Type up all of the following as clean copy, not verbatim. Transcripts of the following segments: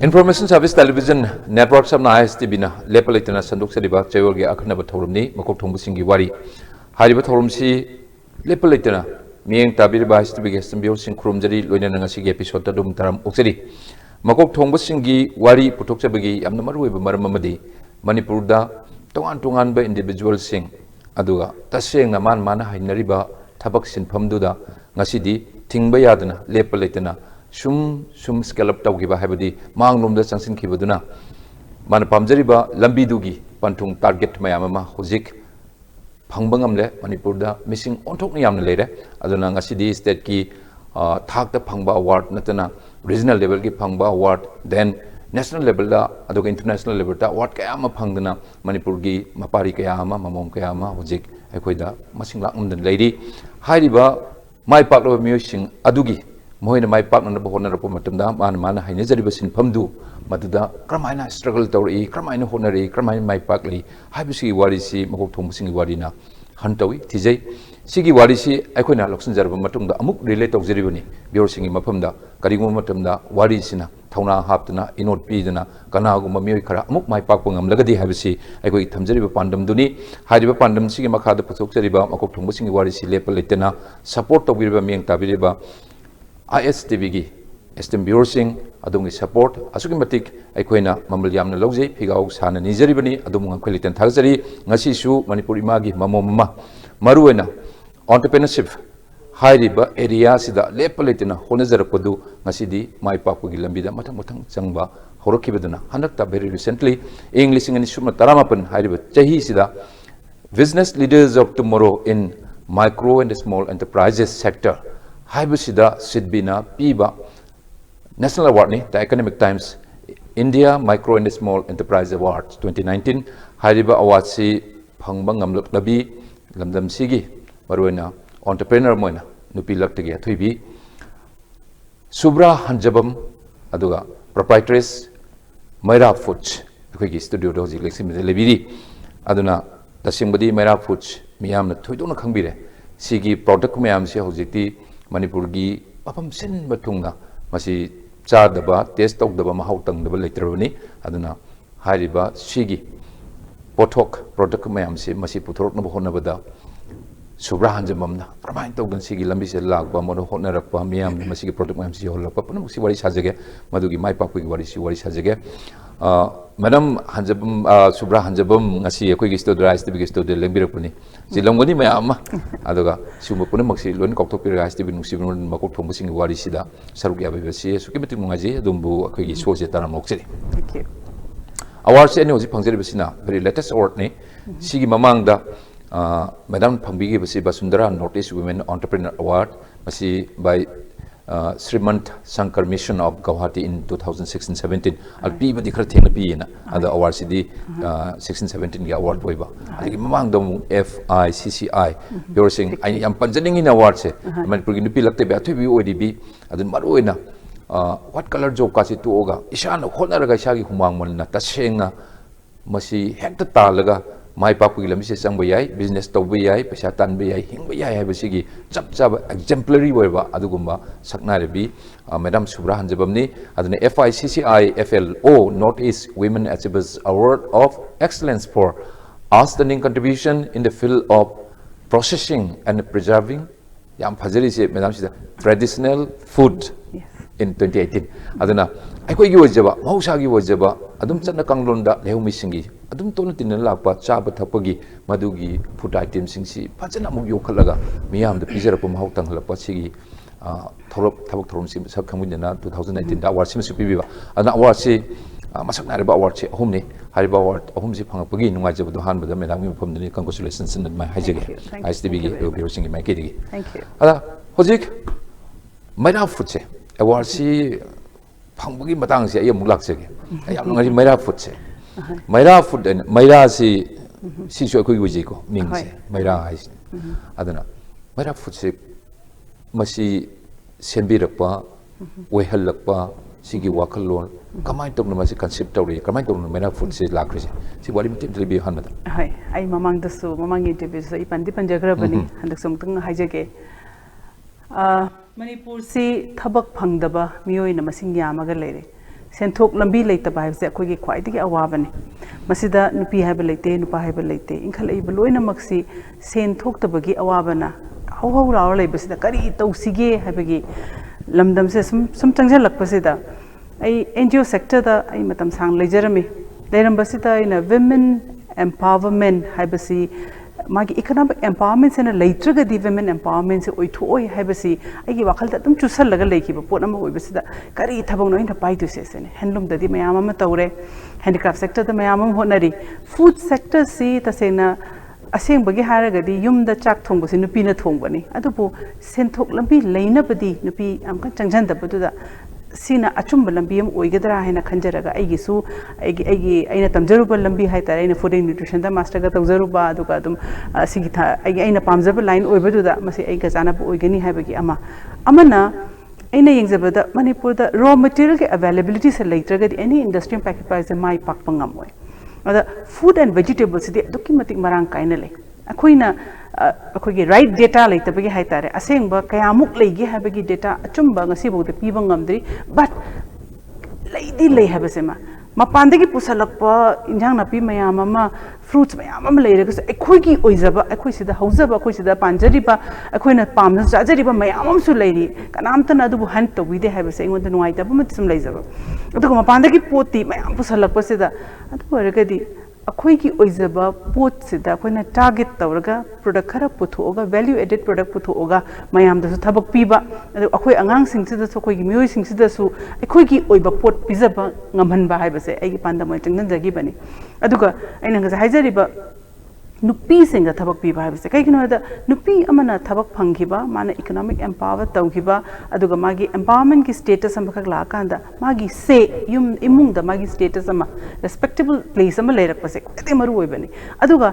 Information Service Television Network Samna ISTB na lepalitana sanduk sadiba chayolgi akhnaba thorumni Makokthongbasingiwari hariba thorumsi lepalitana mieng tabiriba ISTB ge sambio sing khurumjari loinana ngasi ge episode dum taram oksari Makokthongbasingiwari puthokchabagi yamna maruiba maram amadi Manipurda tongan ba individual sing aduga tasengna mana hainariba thabak sinphamduda ngasidi thingba yadana lepalitana sum scale up taugiba habadi manglomda changsin khibaduna man pamjariba lambi dugi pantung target mayam ma hojik phangbangam le manipurda missing onthok yamna lere aduna ngasidi state ki thakta phangba award natana regional level ki phangba award then national level da aduga international level da award kaya ma phangdana manipur gi mapari kaya ma mamom kaya ma hojik aikoida masing lakmdan leiri hairiba mai paklo musing adugi Moina my partner Honor Pomatumda, Mana Hainezaribasin Pamdu, Maduda, Kramina struggle Tori, Kramina Honori, Kramina my Pakli, Habishi Warisi, Makokthongbasingiwari na Hantawi, Tizay, Sigi Warisi, Equina Loxanjar Matumda, Amuk relate of Zeribuni, Biorsing Mapumda, Karimu Matumda, Warisina, Tauna Haptana, Inot Pidana, Kanago Mamikara, Amuk my Pakungam, Lagadi Habisi, Equi Tamzeriba Pandam Duni, Hadiba Pandam, Sigimakada Patok Makokthongbasingiwari, Lepalitana, support of Wilba Ming Tabiriba. ISTV STM Bureau Sing Adungi support Asukimatik Equina Mamaliam Logi Pigao Sana Nizaribani Adum Quilitan Tazari Nasi Shu Manipuri Magi Mamoma Maruena entrepreneurship high riba area Sida Lepalitina Honazarapodu Nasidi My Papugi Lambida Matamutang Sangba Horokibaduna Hanakta very recently English and Sumataramapan High River Jahi Sida Business Leaders of Tomorrow in Micro and Small Enterprises sector Haibusida Sidbina Piba National Award ni the Economic Times India Micro and Small Enterprise Awards 2019 Hariba Award si Pangbang Labi Lamdam Sigi Maruena Entrepreneur Moina Nupi Laptagi Thuibi Shubhra Hanjabam Aduga Proprietress Maira Foods Kwigi Studio Dozi Lexim Lebidi Aduna Dasimbadi Maira Foods Miam Thuidona Kangbire Sigi product Miam Si Hojiti Manipurgi Papam Sin Batungna Masi Chadaba, Test of the Mahautang, the Lateroni, Aduna, Hariba, Shigi, Potok, Product Mayamsi, Masi Putok Nabonabada, Shubhra Hanjabam, Pramine Togan Sigi Lambis Lag, Bamono Honarapa, Miam, Masiki Product Mamsi, Papamusi, what is Hazage, Madugi, my papa, what is Hazage. Madam Hanjabam, Shubhra Hanjabam, Nasi, a quick to the rice, the biggest to the Lembirapuni. Zilongoni Mayama, Adoga, Sumapunamoxi, Lon Coctopira, Stephen Musibun, Makokthongbasingiwari Sida, Sarukia Vivasi, Sukimati Mungazi, Dumbu, a quick source at Taramoxi. Thank you. Our senior Panzeribasina, very latest award, Sigi Mamanga, Madam Pambigi Basundara, Northeast Women Entrepreneur Award, Masi by Srimant Shankar Mission of Guwahati in 2016-17. I'll be with the Kratina other awards the 16-17 award waiver. I think among them FICCI, you're saying I am punching in awards. I'm going to be like the Batu ODB, and then Maruina. What color joke kasi to Oga? Ishan, Honaraga Shagi Humang, Natashenga, Masi Hector Talaga. My papa will miss some way, business to be Peshatan be Hingway, have a sigi, Chap exemplary waiver, Adugumba, Saknarabi, Madam Shubhra Hanjabamni, at an FICCI FLO Northeast Women Achievers Award of Excellence for Outstanding Contribution in the field of processing and preserving Yam Pazeri, Madam traditional food in 2018. Adana, I could use Java, Mausagi was Java, Adum Chana Kanglonda, Leomisingi. Adum Tonatin Lapa, Chaba Tapagi, Madugi, food items in sea, Pachanamu Yokalaga, Miam, the Pizza of Mautang Lapasigi, Torop Tabakrom Sim Sakamina 2019, that was Sims Piva, and that was a Masaknariba Award, Homne, Hariba Award, Homsi Pangapagi, Nwaja, the hand with the Madame from the congratulations in my Hajig. I still be singing my kitty. Thank you. Hojik, Maida Futse, Awarsi Pangagi Matangsi, I am Mulaksegi. I am not Maida Futse. Maira food and Maira si Wiziko, means Maira is Adana. Maira food Masi Sembirapa, Wehalapa, Sigi Wakalon, Kamai to Masi conceptory, Kamai to Maira food says Lacris. See what it will be 100. I am among the so among interviews, Ipandipan Jagrabani and the something Hajake. Manipur si Tabak Pangdaba, Mio in a Masing Yamagalere. senthok lambi leita ba haibse akhoi gi khwai digi awabani masida nupi haiba leite nupa haiba leite inkhal ei loina maksi senthok tabagi awabana hau hau raw leibasida kari tausige haibagi lamdam se sum changjal lakpasida ai NGO sector da ai matam sang lejarami leirambasida ina women empowerment haibasi magi economic empowerment sena leitraga di women empowerment se oithoi haibasi aigi wakhal da dum chusal laga leiki ba pot ama oibasida kari thabang no inta pai tu se sene handloom da di mayam ama tawre handicraft sector da mayam ama honari food sector si tasena aseng bagi haraga di yum da chak thong basi nupi na thong bani adubu senthok lambi leina badi nupi amka changjan da badu da sina achumba lambi am oigadra haina khanjaraga aigi su aigi aina tamjaruba lambi hai tare aina food and nutrition da master ga tawjaruba aduga dum sigi tha aigi aina pamjaba line oibadu da masi aiga jana bu oigani haibagi amana aina yengjabada manipur da raw material ke availability se leitraga di any industry packet price mai pak pangam oi ada food and vegetables di duki matik marang kaina le akoina akogi right data leitabagi hai tare asengba kayamuk leigi habagi data achumba ngasi bode piba ngamdri but leidi lei habasema mapandagi pusalakpa injang napi mayam ama fruits mayam ama leiraga akoigi oizaba akoi sida hauzaba akoi sida panjariba akoina pamna jajariba mayam am su leiri kanamta na dubu han to wide habase ingonda nuaita ba matsum leizaba adugo mapandagi poti mayam pusalakpa sida adu oragadi akoigi oizaba pot sida akoina target tawraga product khara puthoga value added product puthoga mayam da su thabak piba adu akoi angang sing sida su akoigi mioi sing sida su akoigi oiba pot pizaba ngamhan ba haibase aigi panda moi changnan jagi bani aduga aina nga haijariba nupi singa thabak piba haibase kai kino da nupi amana thabak phanghiba mana economic empower tawhiba aduga magi empowerment ki status am khak la kanda magi se yum imung da magi status ama respectable place ama lerak pase ate maru oi bani aduga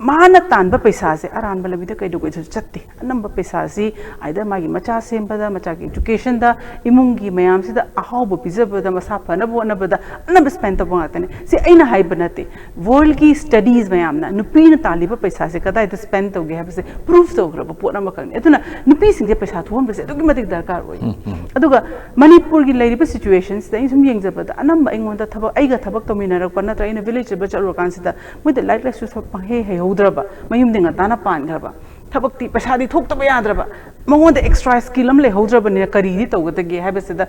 mana tanba paisa se aran bala bida kai do ko chatti anamba paisa si aida magi macha sembada macha ki education da imungi mayam sida ahawbo pizaba da masa phana bo na bada anamba spend ta bo atane si aina hai banate world ki studies mayam na nupi na taliba paisa se kada ida spend to ge have se proof to gro po na makang etuna nupi sing ge paisa thon base adugi matik darkar oi aduga manipur gi leiriba situations da sum yengjaba da anamba ingonda thaba aiga thabak to minarak panna tra ina village ba charu kan sida mude light like su pa he udraba mayum dinga tana pan draba thabakti pasadi thoktaba yadraba mangonda extra skill am le hodraba ne kari di tawgate ge habasida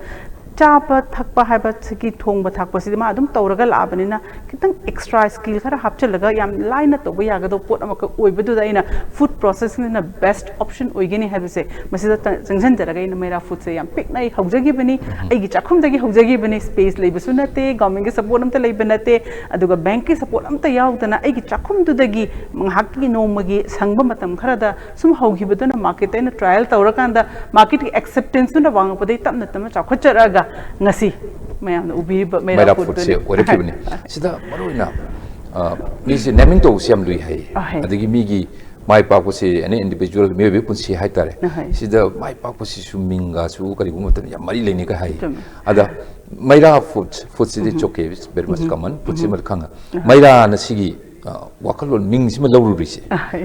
chapa thakpa haiba siki thongba thakpa sidi ma adum tawraga labanina kitang extra skill khara hapchalaga yam line toba yagado pot amaka oibadu da ina food processing na best option oigeni habase masida jangjan jaraga ina mera food se yam pick nai haujagi bani aigi chakhum dagi haujagi bani space leibasu nate government ge support amta leibanate aduga bank ge support amta yaudana aigi chakhum du dagi manghakki nomagi sangba matam khara da sum haugibadana market ina trial tawrakanda market ki acceptance na wangpadai tamna tamna chakhacharaga ngasi mayam ubi mera food se ore pibni sida maroina mi se naming to siam lui hai adigi mi gi mai pa ko se any individual me be punsi hai tare sida mai pa ko si suminga su kari gum tan ya mari leni ka hai ada maira food si choke very much common putsi mar khanga maira na sigi wakalon ming sima lawru ri se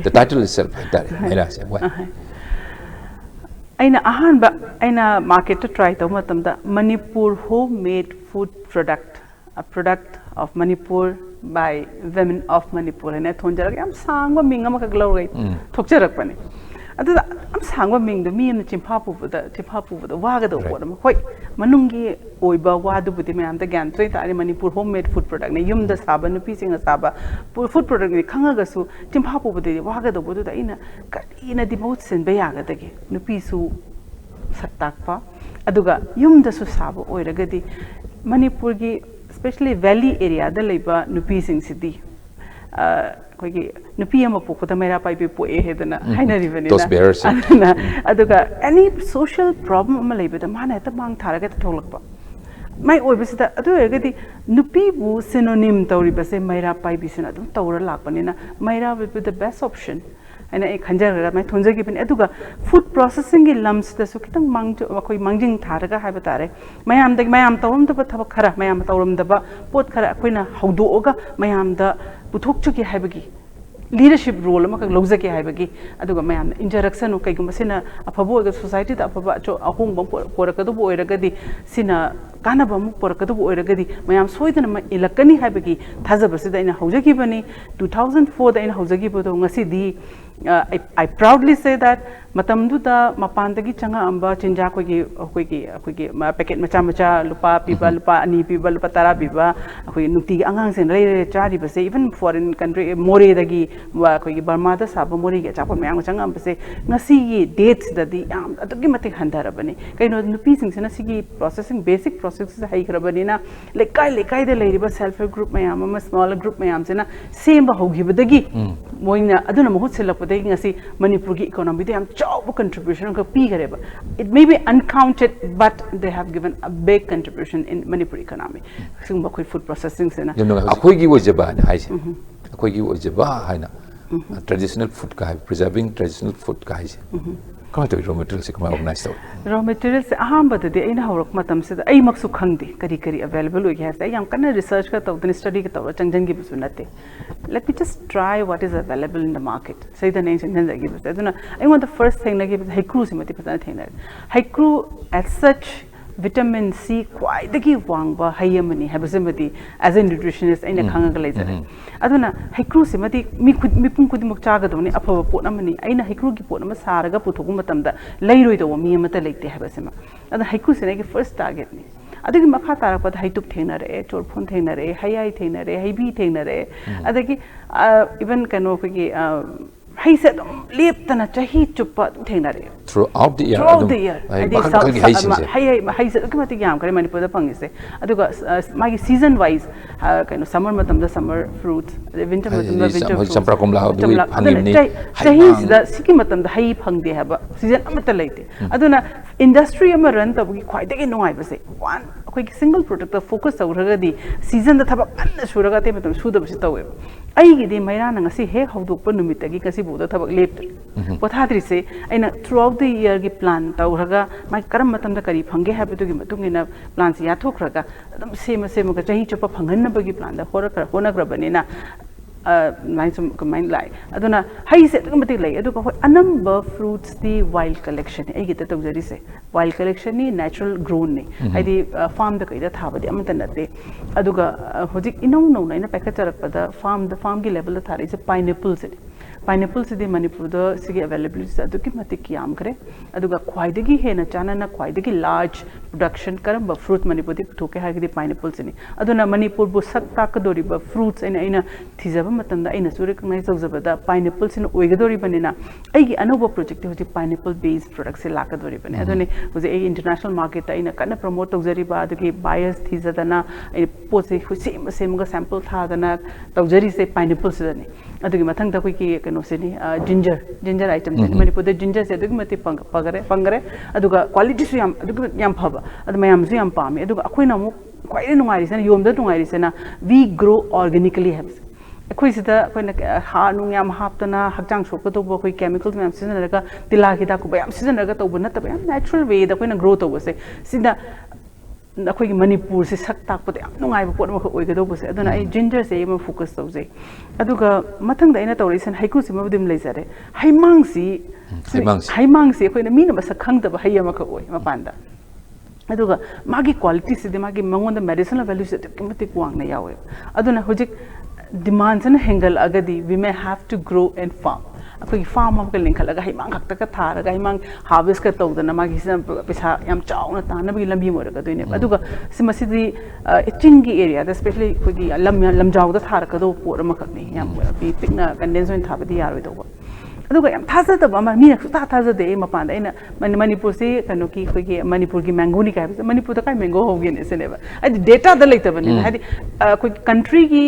the title itself hai tare maira se why aina ahanba aina market to try to matamda Manipur homemade food product, a product of Manipur by women of Manipur and thonjara am sangwa minga ma kaglaw gai thokjarak pani adu am sangwa ming do mi am chimpapu da waga do bodam hoi manungi oiba wadu budi me am da gan trei tari Manipur homemade food product ne yum da saba nu pising saba food product ni khanga ga su chimpapu budi waga do bodu da ina ina di both sen be yaga da ge nu pisu saktakpa aduga yum da su saba oiraga di Manipur gi especially valley area da leiba nu pising city koigi nupi ama pokota mera pai pe poe hedana haina rivani na aduga any social problem ama leibeda mana ta mang tharaga ta tholakpa mai oibasida adu egadi nupi bu synonym tawri base mera pai bisuna dum tawra lakpani na mera will be the best option aina ek hanjar mai thonjagi bin aduga food processing gi lums da su kitang mang koi mangjing tharaga haiba tare mayam da mayam tawrum da thaba khara mayam tawrum da pot khara koina haudo oga mayam da puthok chuki haibagi leadership role amakak lawjake haibagi aduga mayam interaction no kaigum sina afabo ga society da afaba cho ahong bam porakadu oiragadi sina kanaba mu porakadu oiragadi mayam soidana ma ilakani haibagi thajabasida ina haujaki bani 2004 da ina haujaki bodo ngasi di I proudly say that matamduda mapandagi changa amba chinja kogi packet macha macha lupa piba lupa ani piba lupa tara piba koi nuti angang sen re chari base even foreign country more dagi kogi Burma da saba more ge chapon mayang changa amba se ngasi gi dates da di atugi matik handara bani kaino nupi sing sena sigi processing basic processes hai krabani na lekai da leiriba self help group mayam ama smaller group mayam sena same ba hogi badagi moina aduna mahut selap ngasi Manipur ki economy de am chawba contribution ka pi gareba it may be uncounted but they have given a big contribution in Manipur economy sing ba khoi food processing se na akhoi gi wojaba na haise akhoi gi wojaba haina traditional food ka preserving traditional food ka haise kama to raw materials kama organize to raw materials aham bad de ina hawrak matam se ai maksu khangdi kari available hogi hasta yam kana research ka tawdani study ka taw changjang gi bisunate let me just try what is available in the market say the name changjang gi bisu aduna I want the first thing like haikru simati patana thena haikru as such vitamin C quite the give wangba hayamani habasimati as a nutritionist in a khanga laser aduna haikru simati mi pung kudi muk chaga doni apha pot amani aina haikru gi pot ama saraga puthogu matamda leiroi do mi amata leite habasima aduna haikru sine gi first target ni adagi makha tarakpa haitup thenare chorphon thenare hayai thenare haibi thenare adagi even kano gi hay said leptana chahi chuppa thenare throughout the year hay said kamati yam kare Manipur da pangise aduga magi season wise kind of summer matam da summer fruits winter matam da winter fruits sampra komla du hangimni chahi da siki matam da hay phangde haba season amata leite aduna industry ama run tabgi khwai dagi nongai base one koi single product da focus auraga di season da thaba anna suraga te matam suda base tawe ai gi di maira na ngasi he hawdok pa numit gi kasi buda thabak lep pothadri se aina throughout the year gi plan tauraga mai karam matam da kari phange habatu gi matungina plan si yathokraga adam sema ga chahi chopa phangan na bagi plan da hona kra banina line some combined lie aduna hay se mati lai aduga hoi anamba fruits the wild collection ai gita tawjari se wild collection ni natural grown ni ai di farm da kai da thaba di amata nate aduga hojik inau no na packet charakpada farm gi level da thari se pineapple se pineapple se de Manipur da sige availability se aduki mati kiyam kare aduga khwaidagi hena chana na khwaidagi large production karamba fruit Manipur di thoke ha gi pineapple se ni aduna Manipur bu sak takadori ba fruits aina thijaba matamda aina su recognize tawjabada pineapple sin oigadori banina aigi anoba project hoji pineapple based products se lakadori bane adone hoji ai international market aina kana promote tawjari ba adugi buyers thijadana ai pose same ga sample thadana tawjari se pineapple se ni adugi mathang da koi ki kano se ni ginger item se Manipur da ginger se adugi mati pangare aduga quality su yam phaba adu mayam su yam pami aduga akoina mu kwai nungairi se yomda nungairi se na we grow organically have akhoi sida koina ha nung yam haptana hakjang sokko to bo koi chemicals yam sijanaraga tila hida ko yam sijanaraga to bo nata yam natural way da koina grow to bo se sida akhoi Manipur se sak tak pot yam nungai bo pot ma ko oigado bo se aduna ai ginger se ma focus to je aduga mathang da ina tawrisen haiku se ma dim leizare haimang si koina mina masak khang da ba hayama ka oi mapanda aduga magi quality se de magi mangonda medicinal values se kimati kuang na yawe aduna hojik demands and hengal agadi we may have to grow and farm akoi farm am ka linkalaga haimang khakta ka tharaga haimang harvest ka tawdana magi se pesa yam chauna tana bi lambi moraga doine aduga simasidi chingi area especially koi lamjaw da tharaka do por ma khakni yam bi pikna condensation thabadi yaroi do aduga yam thazadaba ma mi su thazade mapanda ina Manipur se kano ki khoi Manipur gi mango ni kai Manipur da kai mango hogi ne se neba adi data da laita bani hadi koi country gi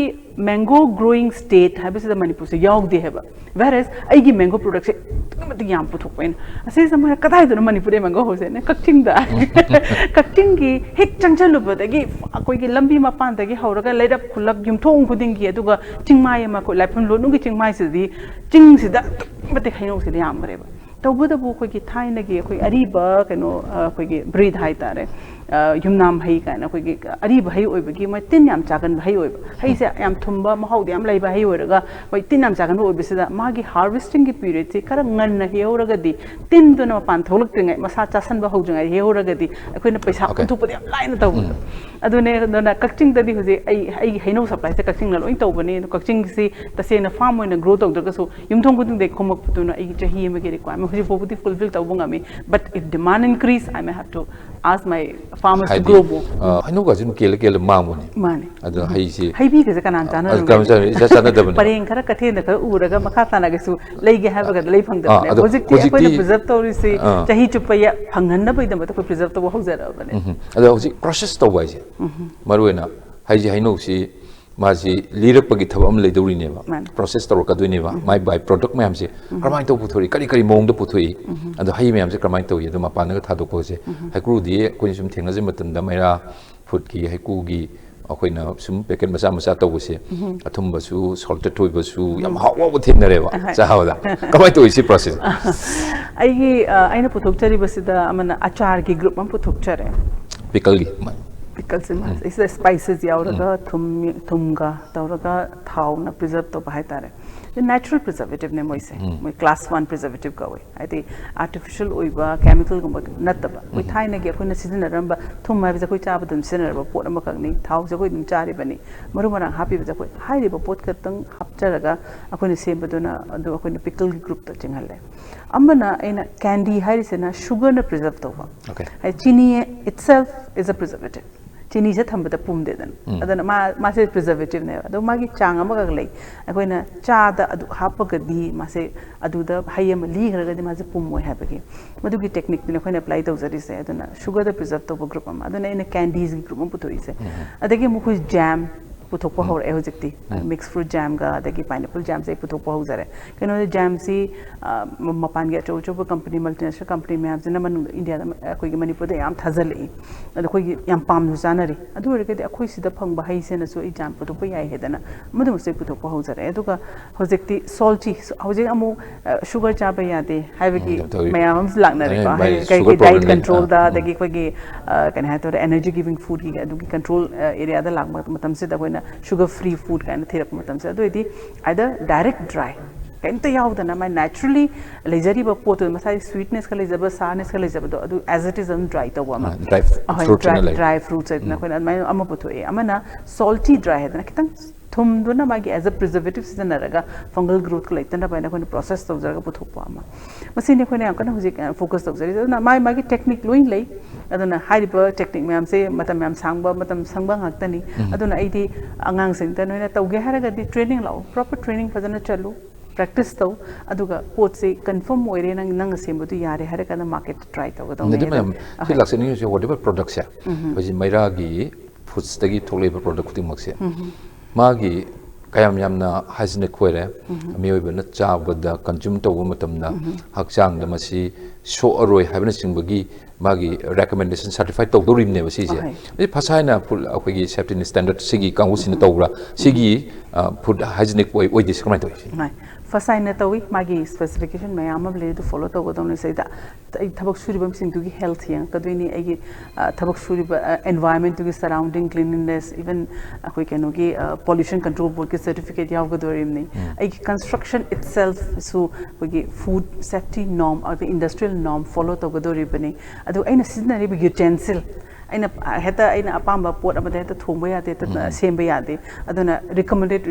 mango growing state habis da Manipur se yaug de heba whereas ai gi mango product se mati yam puthok pain ase samara kadai do Manipur e mango hose ne kakting gi hek changchalu ba da gi koi gi lambi mapan da gi hauraga leirap khulak yumthong khuding gi aduga chingmai ma ko laipun lo nu gi chingmai se di ching si da mati khaino se yam bareba tawbada bu koi gi thaina gi koi ariba kano koi gi breed hai tare yumnam hai kaina koi gi ari bhai oi bagi mai tin yam chagan bhai oi hai se yam thumba mahau yam lai bhai oi raga mai tin yam chagan oi bisida magi harvesting gi period se kara ngan na heuraga di tin du na pan tholak tingai masa chasan ba hojungai heuraga di akoina paisa untu padi yam lai na taw adune na kakching da di hoje ai haino supply se kakching na loi taw bani kakching si tase na farm oina grow taw daga so yumthong budung de khomak putuna ai chahi me gi requirement hoje popudi fulfill taw bunga me but if demand increase I may have to ask my farmers to grow more haino ga jin kele kele mangoni mane adu hai si hai bi ga kanan chana kam chana da bani pareng khara kathe na ka uraga makha tana ga su leige have ga lei phang da ne hojik ti ko preserve tawri se chahi chupaya phanghan na bai da ko preserve taw hojara bane adu hojik process taw bai je maruena hai ji haino si माजी लीरक पगी थबम लेदौरी नेबा process तौर का दुई नेबा my by product ma'am से क्रमाइन तो पुथोरी करी करी मोंग दो पुथोई अदो हाई मैम से क्रमाइन तो ये दो मपान का थादो को से हाइक्रू दिए कोई सुम थेंगा जे मतन द मेरा फूड की हाइकू की अखोइना सुम पैकेट मसा मसा तो बसे अथुम बसु सॉल्टेड टोय बसु यम हाव वो थेंग नरेबा चाहावदा कमाय तो इसी प्रोसेस आई आइना पुथोकचरी बसिदा अमना आचार की ग्रुप में पुथोकचरे पिकल की pickles in is the spices yauraga thumga tauraga thau na preserve to bahai tare the natural preservative ne moi se moi class 1 preservative ka oi I think artificial oiba chemical gumba nataba moi thai na ge khoi na season ramba thum ma bi koi cha badum season ramba pot ama kang ni thau je koi dum chari bani maru marang happy bi koi hai ri ba pot ka tang hapcharaga akoi ne sem baduna adu akoi ne pickle group ta chinghal le amana aina candy hai ri se na sugar na preserve to ba okay hai chini itself is a preservative chini se thamba da pum de dan adana ma se preservative ne ado magi chang ama ga lei akoina cha da adu hapa ga di ma se adu da hayam li gra ga di ma se pum moi ha bagi madu gi technique ne khoina apply to zari se adana sugar da preserve to group am adana in candies gi group am putoi se adagi mu khu jam puthokpa hor e hojikti mixed fruit jam ga adagi pineapple jam se puthokpa ho jare keno jam si mapan ge chobo company multinational company me am jina man india da koi gi manipur da yam thazali ado koi gi yam pam nu janari adu ore ge akoi sida phangba hai se na so I jam puthokpa yai hedana madu se puthokpa ho jare aduga hojikti salty hojik amu sugar chaba yade haibagi mayam lagnare ko kai diet control da adagi koi gi kan ha to energy giving food gi adu gi control area da lagma matam se da sugar free food kind of therapy matam se ado idi either direct dry kainta yaudana my naturally lejari ba pot masai sweetness ka lejaba sourness ka lejaba do adu as it is on dry to wama dry fruits na ko na amma potho e amana salty dry hedana kitang thum do na magi as a preservative season raga fungal growth ko laitana ba na ko process to jara potho ama masine ko ne amkana hujik focus to jari na magi technique loin lei aduna haiba technique myam se matam myam sangba ngakta ni aduna aidi angang sing ta noina tauge haraga di training lao proper training fajana chalu practice tau aduga pot se confirm oire nang sembu du yare hare kana market try tau ga ne madam ki laksani se whatever products ya hoji maira gi foods tagi tholei product kuting makse magi kayam yamna hygienic koire amiyoi bana chabada consume to matamna hakchang da masi so aroi habna singbagi magi recommendation certified to dorim ne basi je e phasaina full akogi safety standard sigi kangusina tawra sigi food hygienic oi dis comment to first I netawi magi specification mayam of le to follow to godon say that thabak suri bam sing to gi health yang kadwini agi thabak suri environment to gi surrounding cleanliness even akoi kenogi pollution control board ki certificate yaw godorim ni agi construction itself so gi food safety norm or the industrial norm follow to godori bani adu aina seasonary utensil aina heta aina apamba pot amada heta thongba yate ta semba yate aduna recommended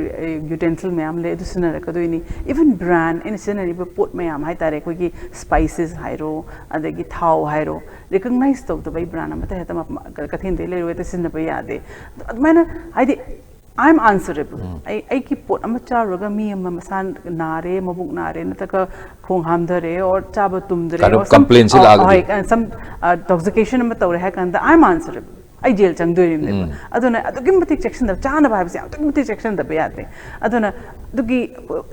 utensil mayam le adusina rakadoi even brand in seasonary pot mayam hai tare koi gi spices hairo adagi thau hairo recognize to the brand amada heta kathin de le ro ta sinna ba yate admana haidi I'm answerable. I keep pot amacha roga mi masan nare mabuk nare nataka khong hamdare or chaba tumdare or some intoxication ama tawre ha kan I'm answerable. I jail chang dorim ne aduna adugi matik section da chana ba se adugi matik section da bayate aduna dugi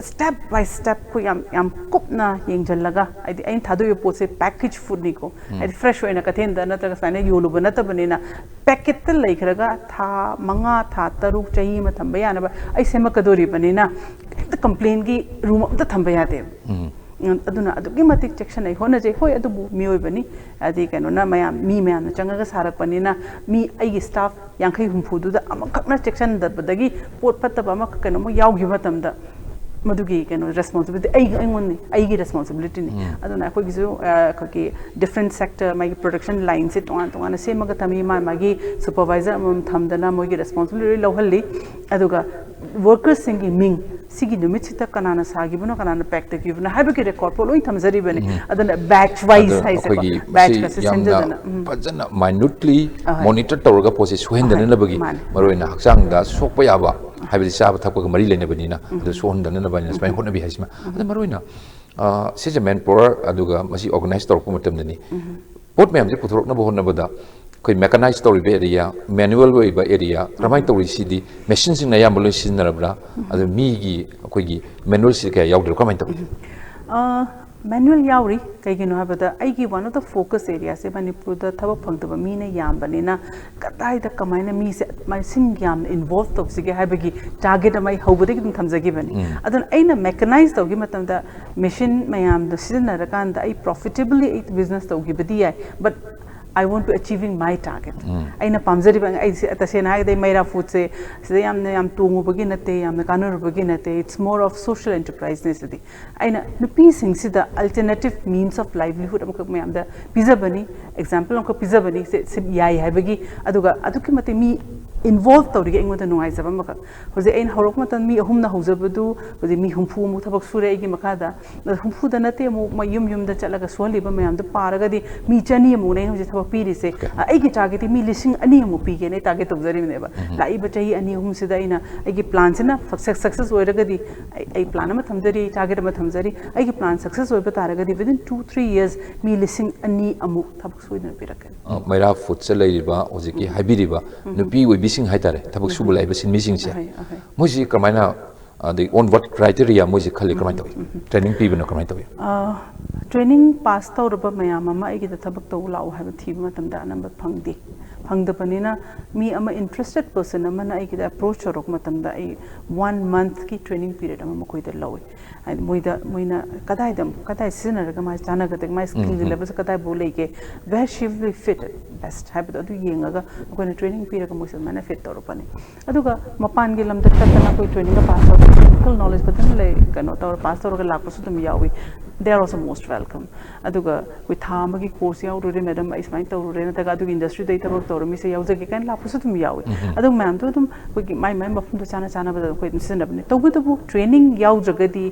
step by step ko yam kopna yeng jallaga ai thadu yo pot se package food ni ko ai fresh hoina kathen da na ta sane yolu bana ta banina packet ta laikraga tha manga tha taruk chahi ma thamba yana ba ai sema kadori banina the complain gi room ta thamba yate aduna adugi matik section ai hona je hoi adubu mioi bani adi kano na mayam mi mayam na changa sarak pani na mi ai staff yankhai humfu du da amakna section da badagi pot patta ba mak kano mo yaw gi matam da madugi kano responsibility ai ngon ai gi responsibility ni aduna ko gizu ka different sector my production line se tong se maga tami magi supervisor am thamdana mo gi responsibility lohali aduga workers singi ming sigi numit sita kanana sagi buno kanana pack te givna habe ke record po loi thamjari bani adana batch wise hai se batch ka se senjadana pajana minutely monitor tawraga process suhendana labagi maroina haksang da sokpa yaba habi saba thakwa mari lene bani na adu sohendana na bani smai hona bi haisma adu maroina se manpower aduga masi organize tawrpa matam dani pot mayam je puthorok na bohon na bada koi mechanized story area manual way ba area ramai tori sidi machine sing na yam lo sin narabra adu mi gi koi gi manual si ka yawdro kamai to manual yawri kai gi no habada ai gi one of the focus areas se manipur da thaba phangdaba mi na yam bani na kadai da kamai na mi se mai sing yam involved of sige habagi target mai hobode gi thamjagi bani adun aina mechanized gi matam da machine mayam da sidna rakan da ai profitably business to gi badi ai but I want to achieving my target. Aina pamjari bang ai tasena ai dai maira food se yam tungu bagi nate yam kanur bagi nate it's more of social enterprise nesadi. Aina nupi sing sida alternative means of livelihood amka mayam da pizza bani example amka pizza bani se yai hai bagi aduga aduki mate mi involved tawri engwa da nungai jaba maka hoje ein horok matan mi ahum na hojabadu hoje mi humfu mu thabak sure igi makada humfu da nate mu yum da chalaga soli ba mayam da paraga di mi chani mu nei hoje thaba piri se ai gi target mi lising ani mu pi ge ne target tawjari ne ba lai ba chai ani hum sida ina ai gi plan se na success oiraga di ai plan ma thamjari target ma thamjari ai gi plan success oi ba taraga di within 2-3 years mi lising ani amu thabak soina pirakan maira food se lai ba hoje ki habiri ba nupi oi bising haitare thabak su bulai ba sin mising se moji kamaina the on what criteria moji khali kamai to training pi bana kamai to training pass tawraba mayam ama ai gi da thabak to lau ha thi matam da number phangdi phangdabanina mi ama interested person ama na ai gi da approach rok matam da ai 1 month ki training period ama makoi da lawi ai moina kadai sina raga mai chana ga mai skill level sa kadai bolai ke where she will be fit best habit adu yenga ga ko na training period ga moisa mana fit tawro pani aduga mapan gi lamda tatana koi training ga pass out technical knowledge batan le kano tawr pass tawr ga lakpa su tum yawi they are also most welcome aduga koi thama gi course yaw ro madam is my tawro re na ta ga adu industry dai tabak tawro mi se yaw jagi kan lakpa su tum yawi adu man to tum koi mai mafum to chana ba koi sin na to bu training yaw jagadi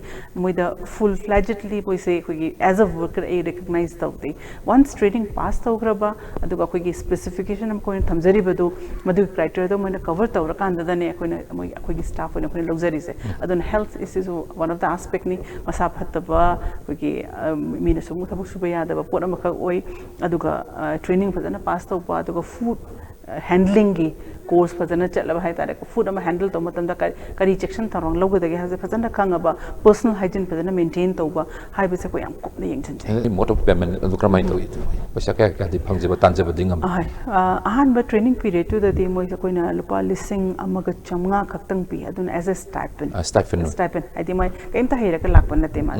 moida full fledgedly koi se koi as a worker I recognize tawti once training pass tawgraba aduga koi gi specification am koi thamjari badu madu criteria do moina cover tawra kan da ne koi gi staff ne koi luxury se adun health is one of the aspect ni masa phataba koi gi mina sumu thabuk suba yada ba pora makha oi aduga training fadana pass tawba aduga food handling gi course fazana chalaba hai tare ko food ama handle to matam da kari section tharong logo da ha fazana khanga ba personal hygiene fazana maintain to ba hai ba se ko yam ko na yeng chan chan mode of payment adu kramai to pasa ka di phangje ba tanje ba dingam ahan ba training period to da di moi sa koina lupa lising amaga chamnga khaktang pi adun as a stipend adi mai kaim ta hera ka lakpan na te ma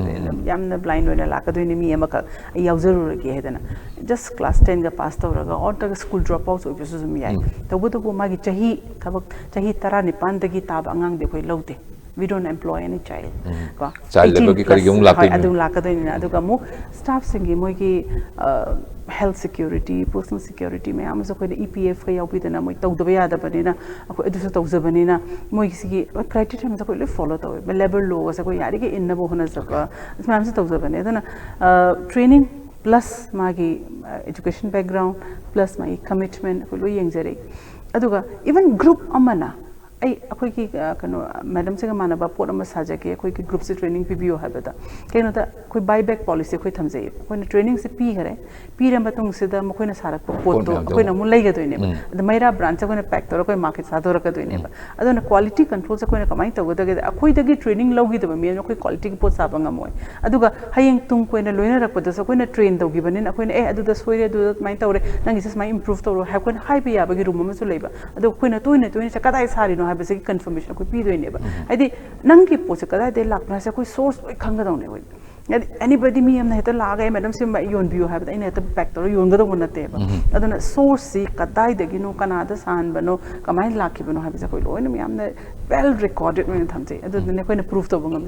yam na blind wena lakadoi ni mi amaka yauzaru ge hedana just class 10 ga pass to raga or ta school drop out so bisu mi ai to bu ma chahi thabak chahi tara nipan dagi tab angang de koi laute we don't employ any child ko child level ki kari yung lakte adu lakadoi ni adu ga mu staff singi moi ki health security personal security me am so koi EPF ka yaw bidana moi tawda ba yada banina ko edu so tawza banina moi sigi criteria me so koi le follow taw be level low sa koi yari ke inna bo hona sa ko am so tawza banina training plus magi education background plus my commitment ko lo yeng jare aduga even group amana ai akoi ki kano madam se ga mana ba pot ama saja ke akoi ki group se training pbo ha bata keno ta koi buyback policy koi thamjai koi na training se pi gare pi ra matung se da mo koi na sarak pot to koi na mun lai ga doine ba da maira branch koi na pack to koi market sa do ra ka doine ba adona quality control se koi na kamai to ga da akoi da gi training logi da me koi quality ki pot sa ba ngamoi aduga hayeng tung koi na loina rak pa da koi na train do gi banin akoi na adu da soire adu da mai tawre nang is mai improve to ha koi hai bi ya ba gi room ma su leiba adu koi na toine sa kadai sari no basic confirmation ko pi do ne ba adi nang ki po se kada de lak na se koi source oi khanga dau ne oi anybody me am heta laga madam sim yon view have the heta back to yon gado gunate aduna source si kadai de gino kanada san bano kamai laki bano have ko lo ni am well recorded when thamse aduna ko na proof to bangam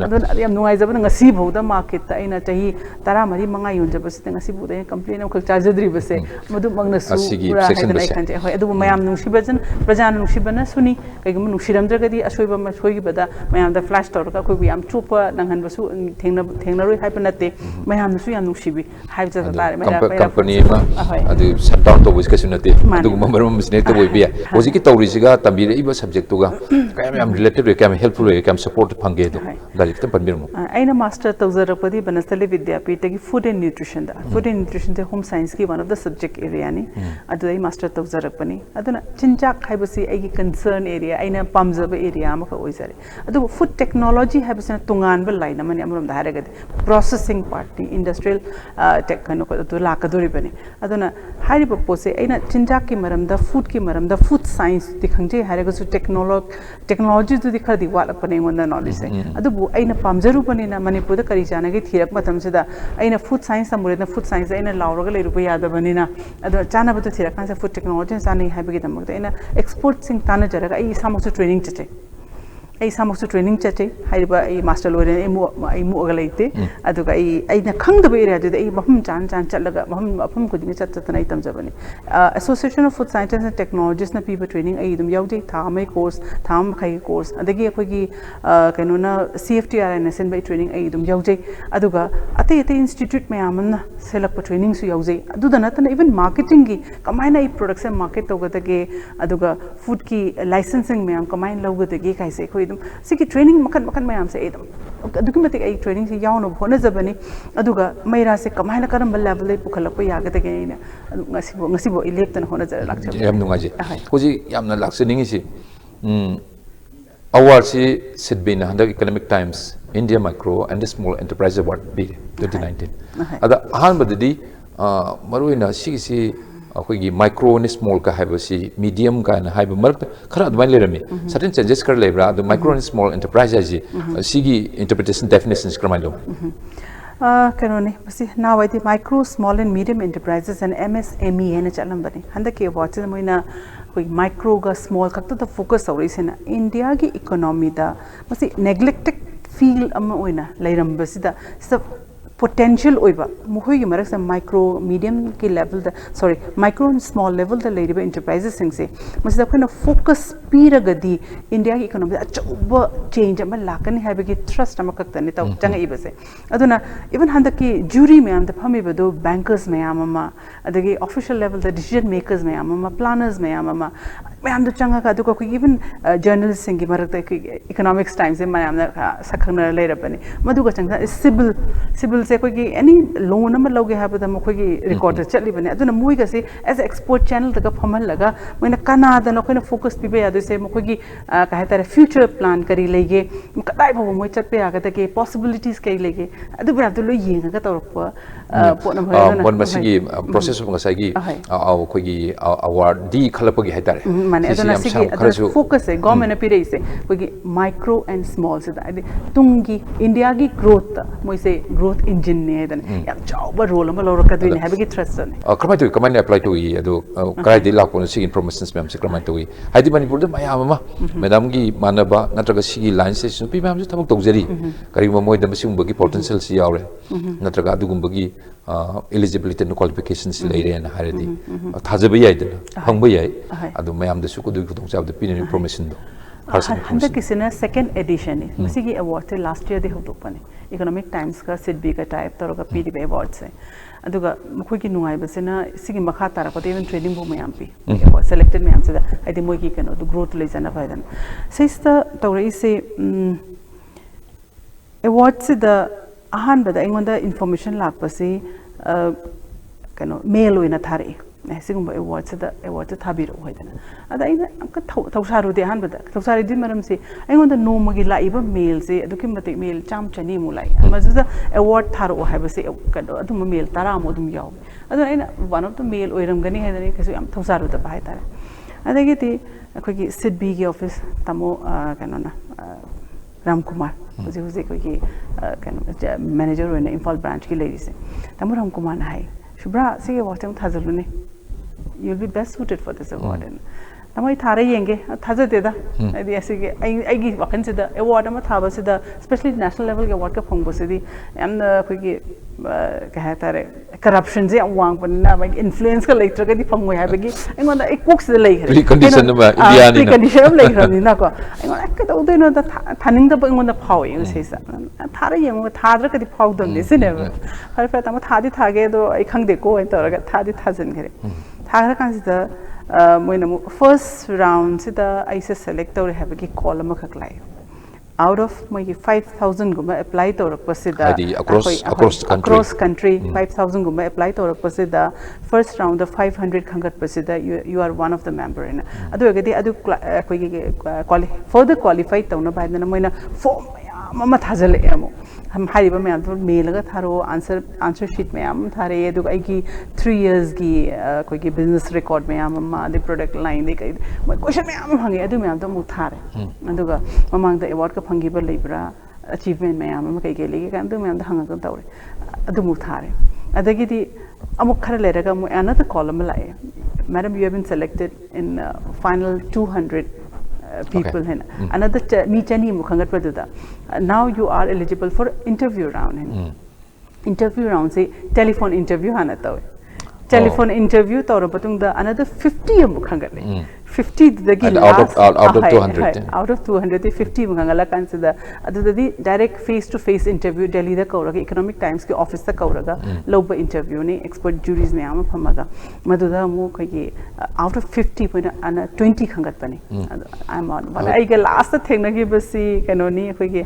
aduna am nuai jab ngasi bauda market ta ina tahi tara mari manga yon jab se ngasi buda complain am khak charge base madu magna su pura heta khanje hoy adu mayam nu shibajan prajan nu shibana suni kai gum nu shiram jagadi asoi ba ma soi bada mayam da flash tor ka ko bi am chupa nanghan basu thengna happen nate mayam su yam nusibi hai ja tare company ma adu shut down to wis kasu nate adu maram misne to boy bia hoji ki tawri siga tambi re iba subject to ga kayam related kayam helpful kayam support phange do dali kitam panbir mo aina master tawzarapadi banastali vidyapita ki food and nutrition da food and nutrition the home science ki one of the subject area ni adu ai master tawzarapani aduna chinchak haibasi ai ki concern area aina pamjaba area ma ka oisare adu food technology haibasina tungan ba line amani amuram da haragadi processing part industrial tech kano to lakadori bane aduna hari pose aina chinchak ki maram da food science ti khangje haraga su technology to dikhar di wala pane wanda knowledge se adu bu aina pamjaru bane na manipur da kari jana ge thirak matam se da aina food science amure na food science aina lauraga leiru ba yada bane na adu chana bu thirak kan se food technology sani habigi damak aina export sing tana jaraga ai samok su training chache ai samok su training chache haiba ai master lore ai mu agalaite aduga ai na khangdaba area de ai mahum chan chatlaga mahum afum ko dinga chat na itam jabani association of food scientists and technologists na people training ai dum yauje thamai course tham khai course adagi akoi gi kaino na CFTRNSN by training ai dum yauje aduga ate institute mayam na select training su yauje aduda na tan even marketing gi kamaina ai products market togadage aduga food ki licensing mayam kamain logadage kaise koi siki training makan mayam se edum adukimatik ai training se yaw no hona jabani aduga maira se kamaina karam level le pukhalak pa yaga de ina ngasi bo elect na hona jara lakcha yam nunga ji hoji yamna laksening si award si sidbin handak economic times India micro and small enterprise award bi 2019 ada han badidi maruina si अखोगी micro ने small का है बसी medium का ना है बमरक खरा अदवाइन ले रमी सर्टेन चेंजेस कर ले ब्रा the micro and small enterprise है जी सीगी इंटरप्रिटेशन डेफिनेशंस क्रमाइन लो करोने बसी now I the micro small and medium enterprises and MSME है ना चलम बने हंदा के वाच मोइना कोई माइक्रो का स्मॉल का तो फोकस हो रही से ना इंडिया की इकोनॉमी दा बसी नेग्लेक्टेड फील अम ओइना लेरम बसी दा सब potential oiba mohoi gi marak sa micro medium ki level da sorry micro and small level da lady enterprises sing se masi da khona focus pira gadi India ki economy achoba change ama lakani habe ki trust ama kakta ni taw changa ibase aduna even handa ki jury me am da phami bado bankers me ama adagi official level da decision makers me ama planners me ama am da changa ka du ko even journalists sing gi marak da economics times me am da sakhna le rabani madu ka changa civil से कोई any loan में लोगे हैं बता मुझे कि record चली बने अदुना मुझे कैसे as export channel तक फमल लगा मैंने कनाडा ना कोई ना focus भी याद से मुझे कि कहे तारे future plan करी लेगे कदाई भाव मुझे चट पे आगे तक possibilities करी लेगे अदु बना तो लो ये ना का तौर पर पोना भाई वन मसीगी process होगा साइगी आव कोई कि award दी खलप की है तारे माने अदुना सीगी अदुना focus है government ने पीरे इसे कोई कि micro and small से तारे तुंगी इंडिया की growth मुझे growth engine ne dan yam chawba role ma lawra ka dine habe ki trust ne kamai apply to yi ado krai de la ko si informations mem se kamai to yi haidi manipur de maya ma madam gi manaba natraga si line se su pi mem se thabak tawjari kari mo moi da masum bagi potential si yaure natraga adu gum bagi eligibility and qualifications le re na haradi thajabe yai de hangbe yai adu mayam de su ko du ko tawjab de pin information do हंदा किसना second edition है मसी की award से last year दे हो तो पने economic times का सिडबी का टाइप तरोगा पीडी अवार्ड से अदुगा मखोई की नुआई बसेना सिगी मखा तारा को इवन ट्रेनिंग बो मयाम पी अवार्ड सेलेक्टेड मयाम से आई थिंक मोई की कनो द ग्रोथ ले जाना फायदा सेस्ता तौरे से अवार्ड से द आहान बदा इंगोंदा इंफॉर्मेशन लाग पसे कनो मेल होइना थारे सिगुम अवार्ड से द अवार्ड से थाबिरो होइदना अदा इन अंक थौसारु दे हान बदा थौसारि दि मरम से आइगोंद नोमगी लाइबा मेल से अदुकि मते मेल चाम चनी मुलाई मजुदा अवार्ड थारो हाइबा से कदो अदुम मेल तारा मो अदुम याव अदा in one of the mail ओइरम गनी हैदनी केसु याम थौसारु द बाय तारा अदगी ति अखोगी सिडबी की ऑफिस तमो कनोना Ramkumar huzi koigi manager hoina Imphal branch ki lady se tamu Ramkumar na hai Shubhra sige watch am thazalune you'll be best suited for this award and Namai Thara Yenge, Thaza Deda, I wakan sida award ama thaba sida, especially national level award ka phongbo sidi, and the quickie kahatare corruption ze wang panna like influence ka later ka di phongwe ha bagi, and on the cooks the lake. Condition of India. Condition of lake Nako. I want to know the tanning the bung on the pow, you say that. Thara Yang with Thadra ka di pow done this never. Harfatama Thadi Tagedo, I can't go and Thadi Thazan. Thara consider first round I select or have a column out of my 5,000 guma apply to across country 5,000 guma apply to the first round the 500 kangat you are one of the member in further qualified by the form mama thazale हम हारी बा मैं answer mail लगा थारो answer sheet में आम थारे ये दुका एक 3 years की कोई की business record में आम माँ दे product line दे कई मैं क्वेश्चन में आम फंगे अदु में आम तो मुथारे अदुका ममांग द award का फंगी पर लेबरा achievement में आम कई के लिए kan अदु में आम तो हंगा करता उरे अदु मुथारे अदगी दी अमुक खरे ले रहा मु another column में लाए madam you have been selected in final 200 people okay. Another me chani mukhangat paduda now you are eligible for interview round interview round say telephone interview hana taw telephone interview tawra patung da another 50 mukhangat 50 the out of 200 out of 200 the 50 mukangala consider adu direct face to face interview Delhi da kauraga economic times ki office da kauraga loba interview ne expert juries ne ama phamaga maduda mu kai out of 50 point ana 20 khangat pani I'm on but I get last thing na gi basi kanoni kai ki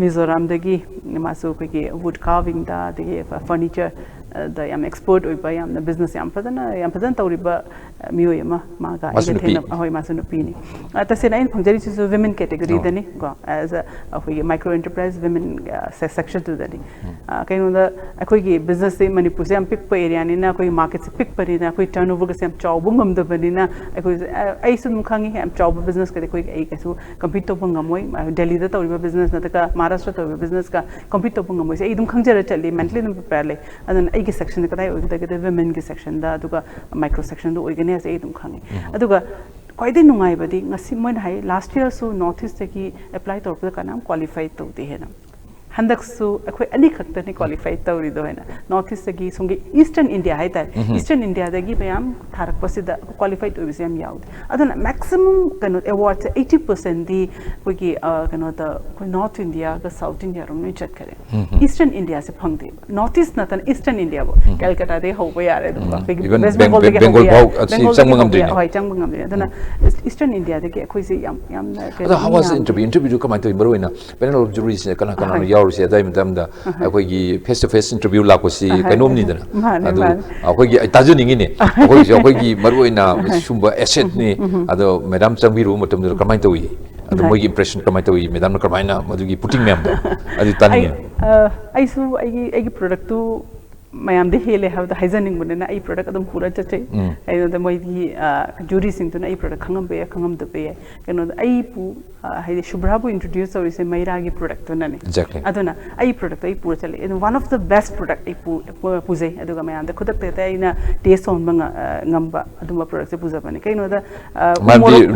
Mizoram da gi masu kai ki wood carving da the furniture the am expert oi ba am the business am padan tawriba miyo yama maga hoi masunu pini ta sena in phongjari chu women category dani go as a micro enterprise women section to dani kaino da akoi gi business se manipur se am pick pa area ni na koi market se pick pari na koi turnover ka se am chaw bungam da bani na akoi ai sun khangi am chaw business ka koi ai ka su compete to bungam moi Delhi da tawriba business na ta ka Maharashtra tawriba business ka compete to bungam moi se ai dum khangjara chali mentally dum prepare le adan ai ki section ka dai oi da women ki section da aduga micro section do organize ai dum khangi aduga quite the nungai badi ngasi mon hai last year so northeast ki apply tor pa kanam qualified to de hena handak su akhoi ani khakta ne qualified tawri do hena northeast ki songi eastern india hai ta eastern india da gi bayam tharak pasida qualified to bisam yaud adana maximum kano awards 80% di koi ki kano the koi north india ka south india rom ne chat kare eastern india se phangde northeast na tan eastern india bo calcutta de ho ba yare do west bengal bau asi changmangam de hoi changmangam de adana eastern india de ki akhoi se yam how was the interview do kamai to maroina panel of juries kana kana yaurse dai madamda akoi gi face to face interview la ko si kainom ni dana adu akoi gi taju ningi ne akoi gi maroina sumba asset ni ado madam changbiru matam do kamai to wi adu moi impression kamai to wi madam na kamai na madu gi putting mem adu tani ai su ai gi product tu mayam de hele have the hygienic bunna ai product adum pura chache ai the moi di jury sing to ai product khangam de be kano ai pu hai Shubhra bu introduce or say maira gi product to nani exactly aduna ai product ai pura chale and one of the best product ai puje aduga mayam de khudak te ai na taste on banga ngamba aduma product se puja bani kaino da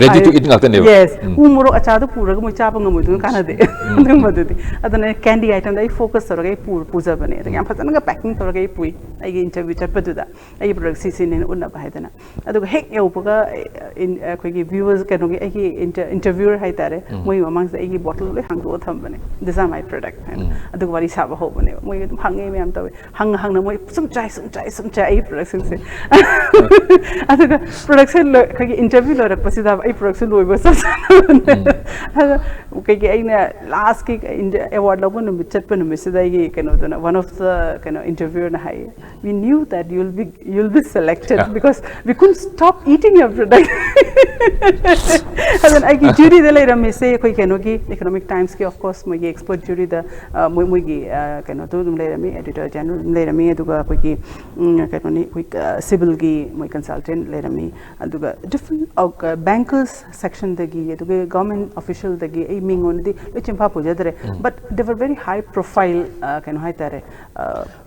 ready to eat ngakta ne yes umoro acha do pura ga mo cha banga mo du kana de adum madudi aduna candy item dai focus sor ga puja bani da yam phatan ga packing sor ga pui ai interview chapadu da ai product si ne unna ba haidana aduga hek yopaga in koi gi viewers kano gi ai interviewer hai tare moi mamang sa ai bottle le hang do tham bane this are my product aduga wari sa ba ho bane moi hang e me am tawe hang na moi sum chai ai product se aduga product se koi gi interview lo rak pasida ai product se loi ba sa koi gi ai na last ki award lo bon mi chat pa no mi sida gi kano do na one of the kano interviewer we knew that you'll be selected because we couldn't stop eating your product Adan ai ki jury da lai ram se koi keno ki Economic Times ki of course moi expert jury da moi ki keno to dum lai ram editor general lai ram aduga koi ki keno ni koi civil ki moi consultant lai ram aduga different bankers section da gi aduga government official da gi ai mingon di lechim pa puja dare but they were very high profile keno hai tare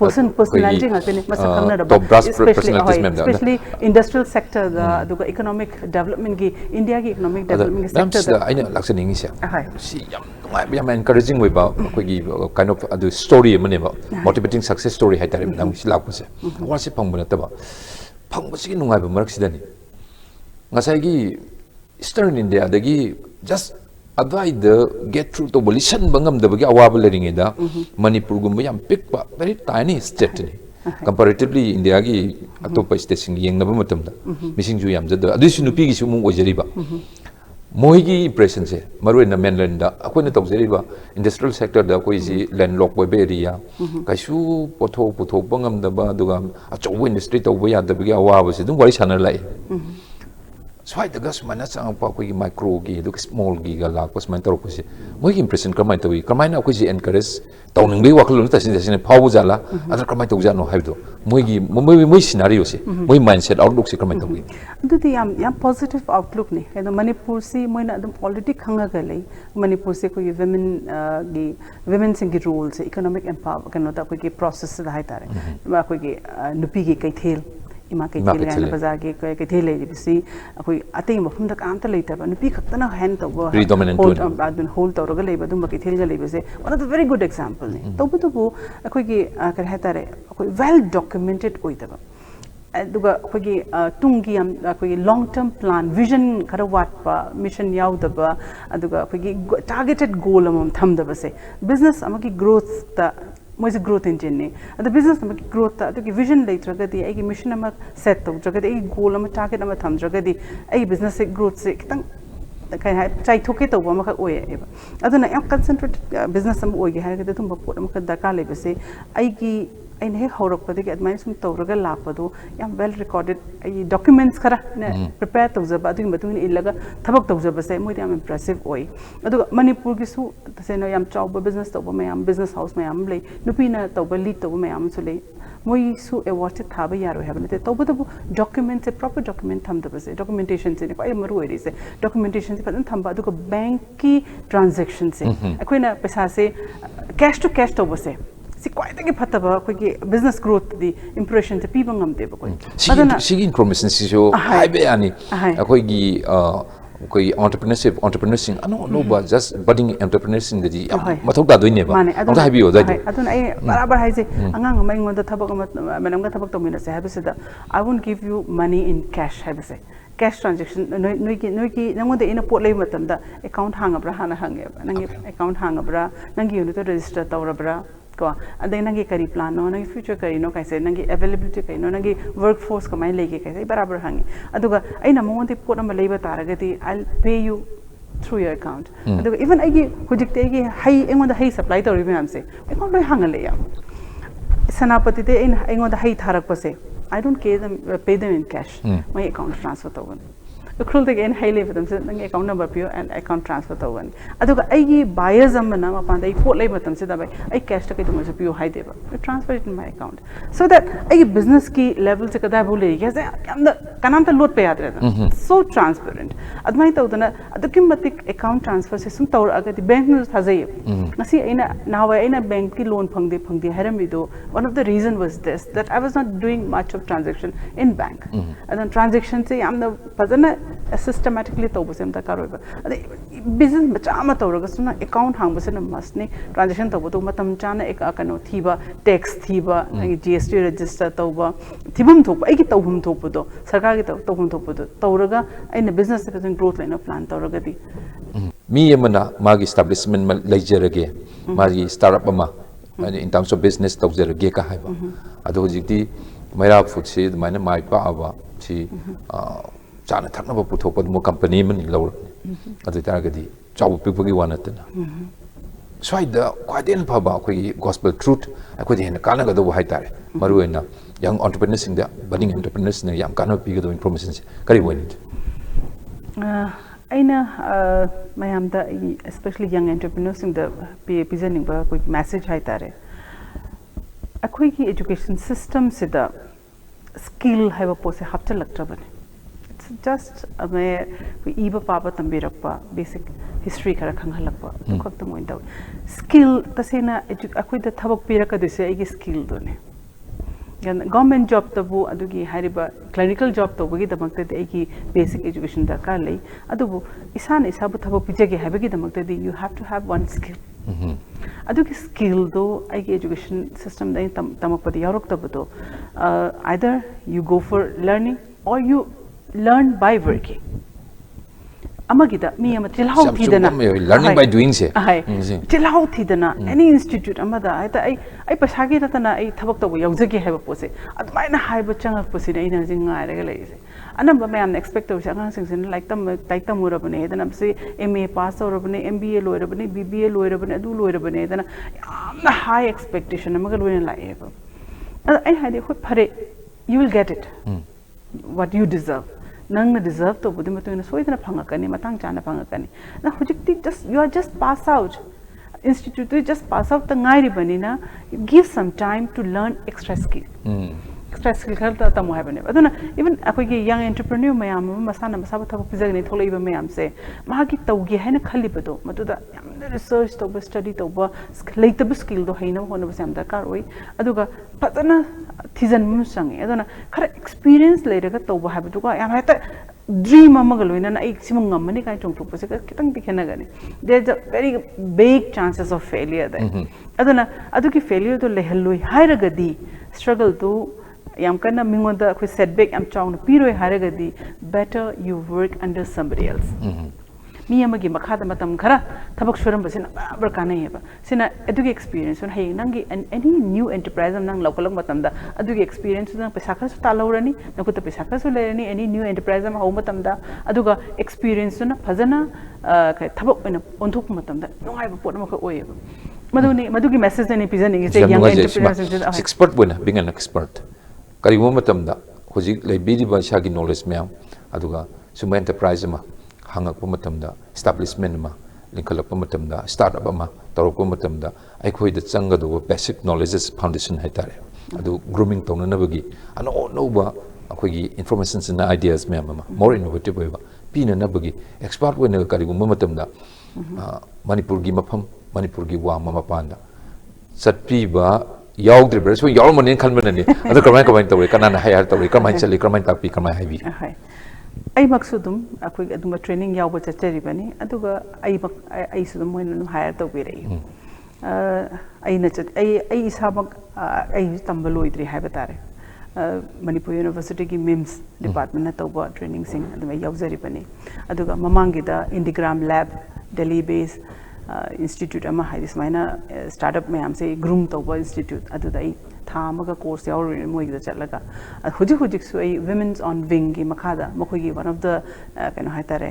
personality ngapene masak khangna da especially industrial sector da aduga economic development ki India ki economic development sector da aina laksaning isia si yam encouraging we ba koi gi kind of adu story mane ba motivating success story hai tare nang si lak pase wa si phang bana ta ba phang ba si nungai ba marak sidani ngasai gi Eastern India da gi just advai the get through to listen bangam da ba gi awab lering da Manipur gum yam pick ba very tiny state ni comparatively India gi atop state sing yeng na ba matam da missing ju yam jada adu si nupi gi su mung ojeri ba moi gi impression se maru na mainland da akoi na tawjeri ba industrial sector da koi ji landlocked boy area kai su potho bangam da ba duga acho industry to ba ya da bi awa ba se dum wari sanar lai swai da gas mana sang pa koi micro gi du small gi ga la ko sman tor ko se moi gi impression kamai tawi kamai na ko ji encourage taw ning bi wakal ta sin phau jala adar kamai taw ja no haibdo moi scenario se moi mindset outlook se kamai tawi adu ti yam positive outlook ni eno Manipur si moi na dum already khanga ga lei Manipur se ko women sing gi roles economic empower kano ta ko gi process da hai tare ma ko gi nupi gi kai thel ima kai thel ga na bazar gi kai thel le bisi akoi atei mafum da kam ta leita ba nupi khaktana hand to go predominant hold to ga leiba dum kai thel ga leiba se one of the very good example ni to bu akoi gi kar hai tare akoi well documented oi da ba aduga akoi gi tungi am akoi long term plan vision khara wat pa mission yaw da ba aduga akoi gi targeted goal am tham da ba se business amaki growth ta moi se growth engine ne the business amaki growth ta to ki vision lai traga di ai mission ama set to traga di goal ama target ama tham traga di ai business se growth se kitang kai hai chai thoke to ba ma kha oye eba aduna yam concentrate business am oye ha ga tum ba pot am kha darkar lai ba se ai gi ai ne horak pa de ki admire sum to raga la pa do yam well recorded ai documents khara ne prepare to zaba du matung ni ilaga thabak to zaba se moi yam impressive oi adu Manipur gi su se no yam chaw business to ba mayam business house mayam lei nupi na to ba lead to ba mayam su lei moi su award tha ba yaro ha ba to ba document se proper document tham da ba se documentation se ne ko ai maru oi se documentation se padan tham ba du ko bank ki transaction se akoi na paisa se cash to ba se si quite a pataba koi business growth the impression the people ngam de ba koi si information si so hai be ani akoi gi koi entrepreneurship no ba just budding entrepreneurship de mathok da doine ba ong hai bi o dai adun ai barabar hai se angang mai ngon da thabak manam ga thabak to mina se ha se da I won't give you money in cash ha se cash transaction noi ki nango de ina pot lei matam da account hangabra hana hange nangi account hangabra nangi unit register tawrabra ko adai nangi kari plan no nangi future kari no kaise nangi availability kai no nangi workforce kamai lege kaise barabar hangi aduga aina monte pot am leiba taragati I'll pay you through your account aduga even agi hujikte agi hai engonda hai supply to review am se account loi hangale ya sanapati te engonda hai tharak pase I don't pay them in cash my account transfer to one accrual again highly for them nang account number pio and account transfer to one aduga ai buyers am na ma pan dai pot lai matam se da bai ai cash ta kai to pio high deba transfer it in my account so that ai business ki level se kada bole ya se kanam ta lot pe yad rehta so transparent admai to dana adukim matik account transfer se sum tawr aga di bank nu thajai ngasi aina nawa aina bank ki loan phangde haram do one of the reason was this that I was not doing much of transaction in bank and then transaction se amna fazana systematically to busem ta karoiba business macha ma tawraga suna account hang busena must ne transaction to bu matam chana ek kano thiba tax thiba GST register tawba thibum thok ai ki tawhum thok bu do sarkar ki tawhum thok bu do tawraga aina business ka growth line plan tawraga di mi yamana magi establishment ma leijerage magi startup ama in terms of business tawjerage ka haiba ado hojikti maira food se maina mai pa aba si chana thakna ba puthok pa mo company man lo adu taragadi chaw pipu gi wanatna swai da kwaden pha ba khoi gospel truth akhoi hen kana ga do hai tare maru ena young entrepreneurs in the budding entrepreneurs ne yam kana pi ga do information kari woni aina mayamda especially young entrepreneurs in the presenting ba koi message hai tare akoi ki education system sida skill hai ba pose hapcha lagta bane it's just ame koi iba papa tambirakpa basic history khara khanghalakpa to khakta moi da skill tasena akoi da thabak piraka dise agi skill do ne government job tabu adugi hariba clerical job tabu gi damakta de ki basic education da kar lei adubu isana isabu thabu pijage habagi damakta de you have to have one skill adugi skill do ai education system da tamakpa de yarok tabu do either you go for learning or you learn by working amagida mi ama tilhau thidana learning by doing se tilhau thidana any institute amada ai pasagi ratana ai thabak tabu yaujage haiba pose admaina haiba changak posi na ina jing ngai rega leise anamba mayam expect to angang sing sin like tam urabane edana se MA pass urabane MBA loirabane BBA loirabane adu loirabane edana yamna high expectation amaga loina laeba ai hade khoi phare you will get it what you deserve nang na deserve to budi matuna soidana phangakani matang chana phangakani na hujikti just you are just pass out institute just pass out the ngai ri bani na give some time to learn extra skill khalta ta mo habane aduna even akoi gi young entrepreneur mayam masana masaba thab pizagni tholai ba mayam se ma gi tawgi haina khali bado matuda yamna research to study to ba leitab skill do haina hona ba sam dakar oi aduga patana thijan mu sangi aduna khara experience leiraga to ba habadu ga yam hata dream amaga loina na ek simung ngamani kai chong thuk pase kitang dikhena gani there's a very big chances of failure there aduna aduki failure to lehalloi hairagadi struggle to yam kana mingoda khoi setback am chawna piroi haragadi better you work under somebody else mi amagi makhada matam khara thabak suram basina bar kana heba sina eduki experience on hey nangi any new enterprise nang local matam da eduki experience nang pesa kha su talawrani nakuta pesa kha su lerani any new enterprise am hau matam da aduga experience na phajana kai thabak oina onthuk matam da nongai ba pot ma kha oyeba madugi message ni presenting is young entrepreneurs expert bona being an expert kariguma matamda hojik leibiriba shagi knowledge myam aduga suma enterprise ma hangakpa matamda establishment ma linkalakpa matamda startup ma tarokpa matamda aikoi da changa do basic knowledges foundation haitare adu grooming tonanabagi no ba akoi gi information and ideas myam ma more innovative ba pina nabagi expert wena kariguma matamda manipur gi mafam manipur gi wa ma mapanda satpi ba yaudribra so yawmani khalmanani adu kamai tawri kanana hayar tawri kamai chali kamai tapi kamai haibi ai maksudum akoi aduma training yawba chachari bani aduga ai sudum moina hire tawbirei ai na chat ai isamak ai tambaloidri haibatare Manipur University ki MIMS department na tawba training sing aduma yawjari bani aduga mamangi da Indigram lab Delhi based institute ama haidis maina startup me amse groom tawba institute adu dai thamaga course yaw moi da chalaga hujik so ai women's on wing gi makhada makoi gi one of the kind haitare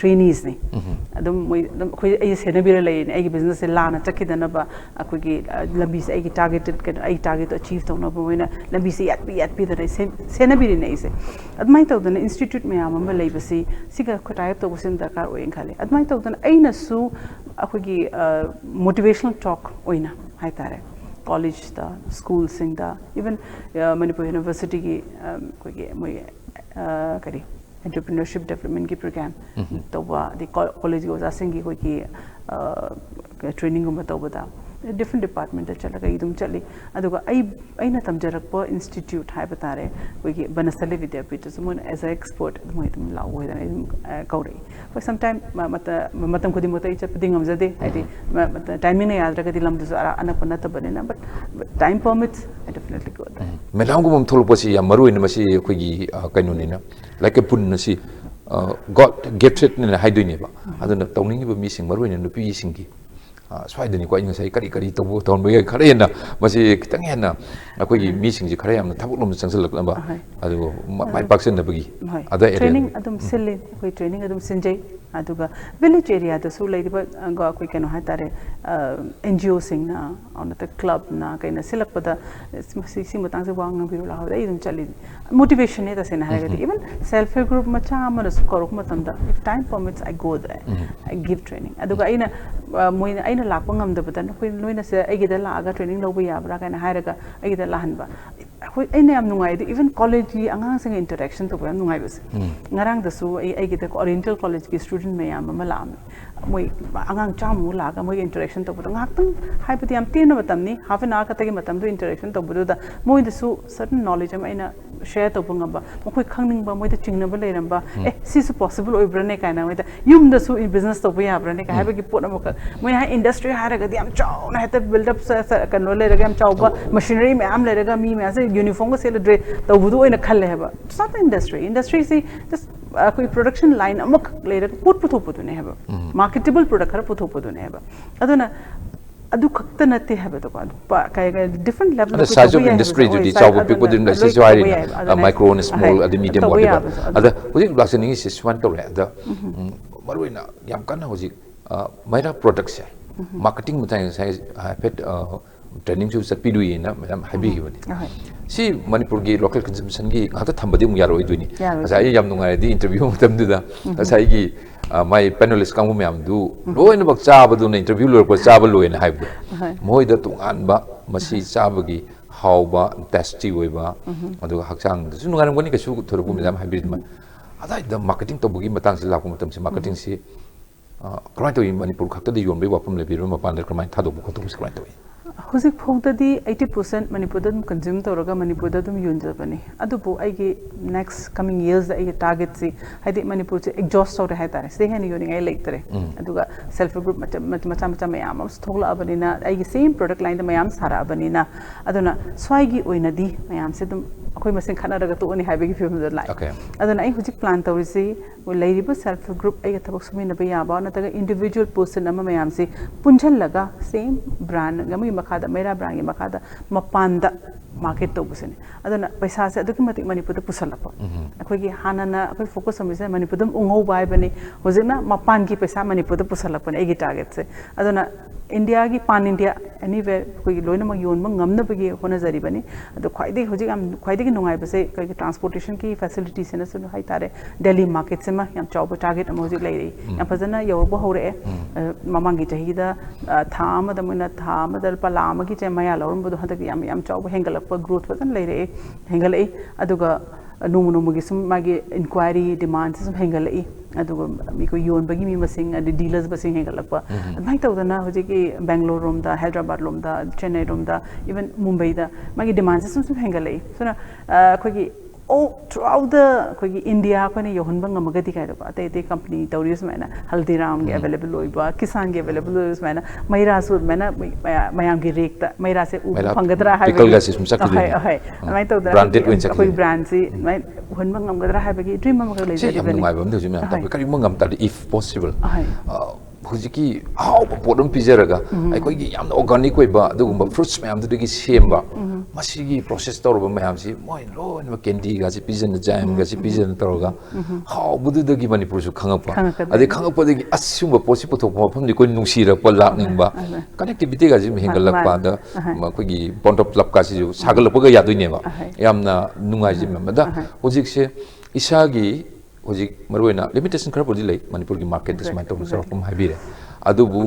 trainees ni adum moi khoi ai senabira lai ai gi business se lana chakidana ba akoi gi lambi se ai gi targeted kan ai target achieve tawna ba moina lambi se yat bi da senabiri nei se admai tawdana institute me amama lai basi siga khotai to busin dakar oin khale admai tawdana aina su akoi motivational talk oina haitare college da school sing da even Manipur University ki koi moi kari entrepreneurship development ki program to ba the college go asing ki koi ki training go to ba different department da chalaga idum chali aduga aina tamjarakpa institute hai batare koi ki banasale vidyapita sumun as an expert moi tum law hoida idum kauri for some time matam khodi mota icha dingam jade adi timing ne yaad rakadi lam du anak panata banena but time permits I definitely go there melangu mom tholoposi ya maru in masi koi gi kaino ni na like a pun si God gifted ne haidoi ne ba aduna tawning ba mi sing maru ne nupi sing gi swaidani ko inga sai kari tabu ton ba khare na masi kitang hena akoi gi mi sing ji khare yam thabuk lom changsalak ba adu mai paksen na bagi ada training adum sille koi training adum sinjai aduga village area da su leiba ga koi keno ha tare NGO sing na on the club na kaina silak pada si mutang se wang biru la ha dai dum chali motivation ne da se na ha ga even self help group ma cha ma su korok ma tam da if time permits I go there I give training aduga aina moi aina lakpa ngam da bada koi loina se ai gi da la ga training lo ba ya bra kaina ha ra ga ai gi da la han ba koi aina am nungai even college gi angang sing interaction to ba nungai bas ngarang da su ai gi da oriental college gi student mayam ma la moi angang chamu la ga moi interaction to ba ngak hai pati am tin na matam ni half an hour ka ta gi matam do interaction to bu da moi da su certain knowledge am aina share to bang ba moi khangning ba moi da chingna ba leiram ba si su possible oi bra ne kaina moi da yum da su in business to ba ya bra ne ka ha ba gi pot na mo moi ha industry ha ra ga di am chaw na ha ta build up ka no le ra ga am chaw ba machinery me am le ra ga mi me ase uniform ga se le dre to bu do ina khal le ba it's not the industry si just koi production line amak le ra put putho putu ne ha ba marketable product khara putho putu ne ha ba aduna adu khakta natte ha ba to ba kai different level of size of industry judi chaw pick with industry why micro and small and medium whatever ada hoji blackning is one to ada maruina yam kana hoji maira products marketing mutai sai pet training su sat pidu na madam habi gi bani si manipur gi local consumption gi ngata thambadi mu yaroi duini asai yam nungai di interview matam du da asai gi my panelist kang myam du loina bak chaba du na interview lor ko chaba loina haibu moi da tungan ba masi chaba gi hauba tasty oiba adu hakchang su nungai ngoni ka su thoru ku madam habi ma adai da marketing to bugi matang si lakum matam si marketing si krai to manipur khakta di yon bai wapum le biru ma pan krai thadu bu ko to krai to Husik Pogdadi 80% Manipudam consume Toraga Manipudum Yunjabani. Adubu I next coming years the target see I think Manipur exhaust out Hatari. They had using a later. Aduga self group Matamata Mayams, Tola Abanina, I same product line the Mayams Hara Abanina. Aduna Swagi Oinadi, Mayam said them. Aku masih Canada tu ni hai bagi film tu like. Adan ai hujik plan tahu si, lady bus self group ai kata box में नबी आबा न तक individual person nama mayam si punjal laga same brand kami makada mera brand yang makada mapanda market tu bukan. Adan paisa se aduki mati Manipur tu pusal apa. Aku lagi hana na aku fokus sama se Manipur tu ungau bai bani. Hujik na mapan ki paisa Manipur tu pusal apa ni. Egi target se. Adan India ki pan India anywhere koi loina mag yon mag ngamna bagi hona zari bani. Ado khayde hujik am khayde ki nungai base koi transportation ki facilities se na sunu hai tare Delhi market se ma yang chau target am hujik lai ri. Yang pasana yaw bo hore mamang ki chahi da tham da muna tham dal palama ki chai maya lawum bo hadak yam chau bo hengal up growth pasan lai ri hengal ai aduga numu gi sum magi inquiry demands sum hengal ai aduga mi ko yon bagi mi masing adi dealers basing hengal up mai taw na hujik ki Bangalore rom da Hyderabad rom da Chennai rom da even Mumbai da magi demands sum hengal ai so na ko gi throughout the India ko ne yohun bang magadi kai ba te company tawris maina Haldiram ge available loiba Kisan ge available lois maina maira su maina mayam ge rekta maira se phangadra hai pickle gas is musakti hai mai to branded win sakti brand si mai hun bang ngamgadra hai ba gi dream ma le je ni ngai bam de jim ta kari mangam ta if possible hujiki how podum pizeraga ai koi gi yam organic koi ba dugumba fruits mayam du gi semba masigi process tawba mayam si moi lo ni candy ga si pigeon jam ga si pigeon tawga how budu da gi Manipur su khangapa ade khangapa de gi asumba posi pothok mafam ni koi nungsi ra pa lakning ba connectivity ga ji hengal lakpa da ma koi gi bond of club ka si ju sagal pa ga yadoi ne ba yamna nungai ji ma da hujik se isagi hojik maruina limitation khara podi lai Manipur ki market this matter so from habire adubu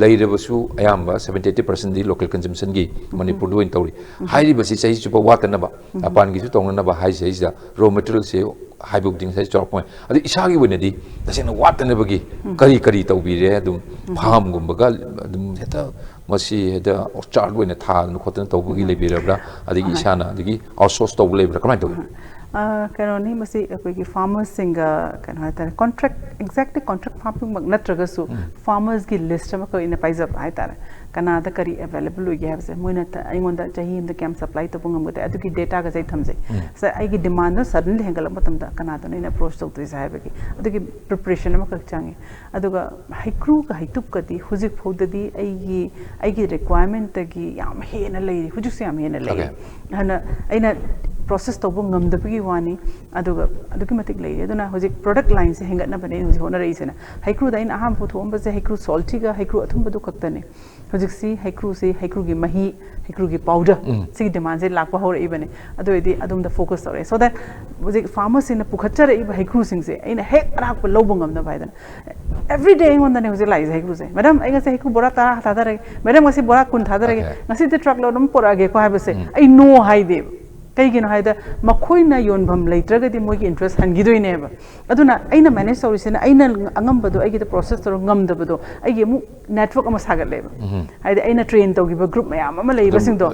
lairebasu ayamba 70-80% di local consumption gi Manipur do in tawri hairi basi sai chupa watana ba apan gi su tongna ba hai sai ja raw material se high book sai chop point adu isa gi wene di dasena watana ba gi kari tawbire adum farm gumba ga adum heta masi heta orchard wene tha nu khotna tawbu gi lebirabra adigi isana adigi outsource tawbu lebra kamai taw Karoni masi apagi farmers singa kan hata contract exactly contract farming natraga su farmers ki list ma ko ina paisa hai tara kana da kari available ho gaya se moina ta aingonda chahi in the camp supply to pungam gata atu ki data ga sai thamse so ai gi demand suddenly hengala matam da kana da ina approach to tri sai bagi atu ki preparation ma ka change adu ga hikru ka hitup kati hujik phodadi ai gi requirement ta gi yam he na lai hujik se yam he na lai hana aina process tawbo ngamdabagi wani aduga adugi matik lei aduna hojik product line se hengatna bane hojik hona rei sena haikru da in aham photo amba se haikru salty ga haikru athumba du kaktane hojik si haikru gi mahi haikru gi powder si demand se lakpa hore ibane adu edi adum da focus tore so that hojik farmers in pukhachar iba haikru sing se aina hek rak pa lobong ngamna baidan every day on the ne hojik lai haikru se madam ai ngase haikru bora ta thada re madam ngasi bora kun thada re ngasi the truck load pora ge ko ha se ai no hai de kaigino haida makoina yonbam leitragadi mogi interest hangidoineba aduna aina manage solution aina angambado aigi the process to ngamdabado aigi mu network ama sagaleba haida aina train tawgiba group mayam ama leiba singdo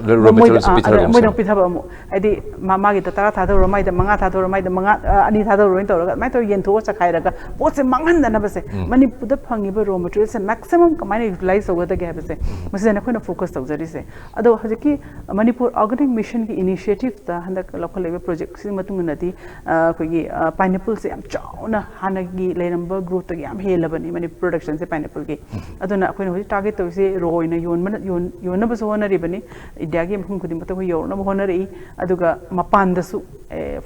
moida pithaba mu haidi mama gi tara thadoro mai da manga thadoro mai da manga ani thadoro roin tawraga mai to yentho chakhairaga potse mangan dana base mani puda phangiba raw materials maximum kamai utilize tawgada ge habase masena khona focus tawjari se ado hajiki manipur organic mission ki initiative handak local level project si matung nati kogi pineapple se am chauna hanagi leramba growth gi am helabani mani production se pineapple gi aduna koina hoji target to se roina yon ba so honari bani india gi mhum kudi mata ko yorna ba honari aduga mapan da su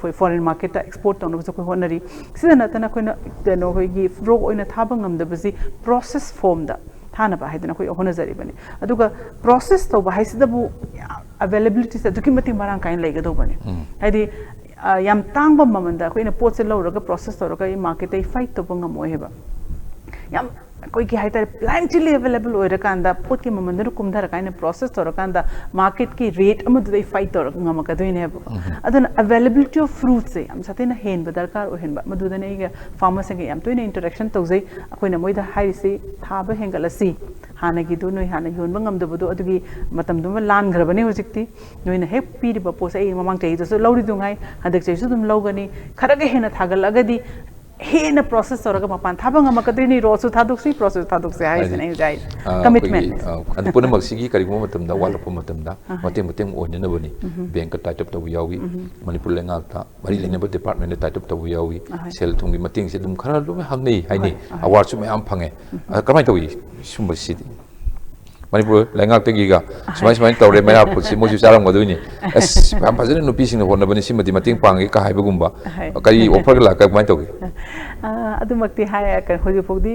for foreign market ta export to no so ko honari sidana tana koina no hogi ro oina thabangam da basi process form da thana ba haidana koi honazari bani aduga process to ba haisidabu availability sa duki mati marang kain leiga do bani haidi yam tangba mamanda koina pot se lawraga process to raga market ai fight to banga mo heba yam koi ki haita plenty available oira kanda pot ki mamanda ru kumdara kaina process to rakanda market ki rate amadu dai fight to raga ngamaka doine heba adana availability of fruits se am satina hen badarkar o hen ba madu dane ga farmers ge yam toina interaction to zai koina moida hai se thaba hengalasi hanagi do noi hana yon bangam do bodo adugi matam dum lan grabani hojikti noina hek piri ba posa ai mamang tai so lawri dungai hadak chai su dum lawgani kharaga hena thagal agadi hena process oraga mapan thabang amakadini rosu thaduksi process thaduksi hai sinai jai commitment adu puna maksigi kari mo matam da wala po matam da mateng onne na bani bank ta top tabu yawi manipur lengak ta mari lene ba department ta top tabu yawi sel thungi mating se dum khara dum hamnei haini award su mayam phange kamai tawi sumba sidi manipur lengak te giga smai tawre mera putsi moju saram goduni as pam phajana nupi sing honna bani simati mating pangi ka haiba gumba kari offer la ka mai tawi adu makti haya kan hoji fogdi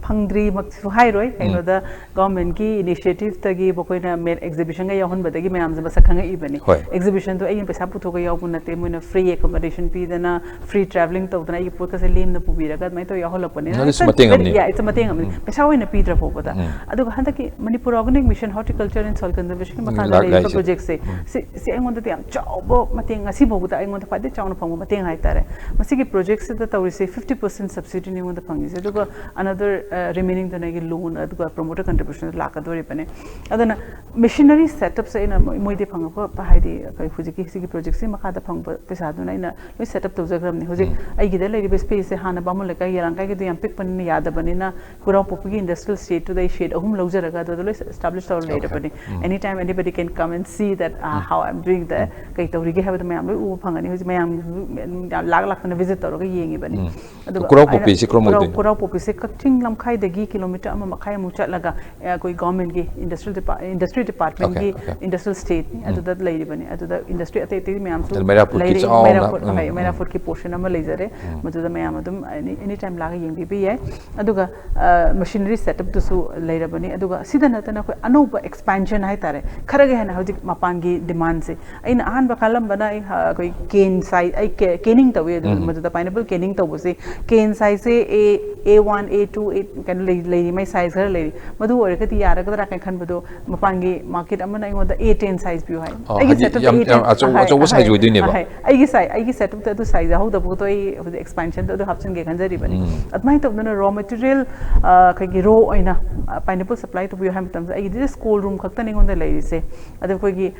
phangdri mak su hai roi kaino da government ki initiative tagi bokoina mer exhibition ga yahon badagi mayam za basakhanga ibani exhibition to ayin pesa putho ga yaw bunate moina free accommodation pi dana free traveling to dana i pot ka se lim na pubira ga mai to yahol apone ya it's mating amni pesa hoina pi dra poda adu handa ki manipur organic mission horticulture and soil conservation ki makanda le project se aingon da yam chawbo mating asi bobu da aingon da pade chawna phamu mating hai tare masi ki project se da tawri se 50% subsidy ni ngon da phangi se adu another remaining the nagi loan adu promoter contribution lakadori pane adana machinery setup se ina moide phanga pa haidi kai hujiki sigi project se makha da phang pesa du na ina loi setup to jagram ni hujik ai gi da lai space se hana bamu le kai yarang kai gi yam pick pan ni yada bani na kurau popi industrial state to the shade ahum laujaraga do loi established or later bani anytime anybody can come and see that how I'm doing the kai tawri gi have the mayam loi u phanga ni hujik mayam lag na visit to ga yengi bani adu kurau popi se kurau popi se kakting lam khai dagi kilometer ama makhai mu chatlaga koi government gi industry department gi industrial state ni adu da leiri bani adu da industry ate te mayam su mera food ki portion ama leizare madu da mayam adum anytime laga yengi bi yai adu ga machinery setup to su leira bani adu ga sidana tana koi anoba expansion hai tare kharaga hena hojik mapan gi demand se aina ahan ba khalam bana koi cane size ai caning tawe madu da pineapple caning taw se cane size se A1 A2 kan lei mai size gar lei madu ore ka ti yara ka ra kan khan bado mapangi market amana ingo da A10 size bi hai ai setup acho size oi dine ba ai setup ta du size how da bo to ai expansion da hapsen ge khan jari bani atmai to na raw material ka gi raw oina pineapple supply to bi hai matam ai this cold room khakta ningon da lei se adu ko gi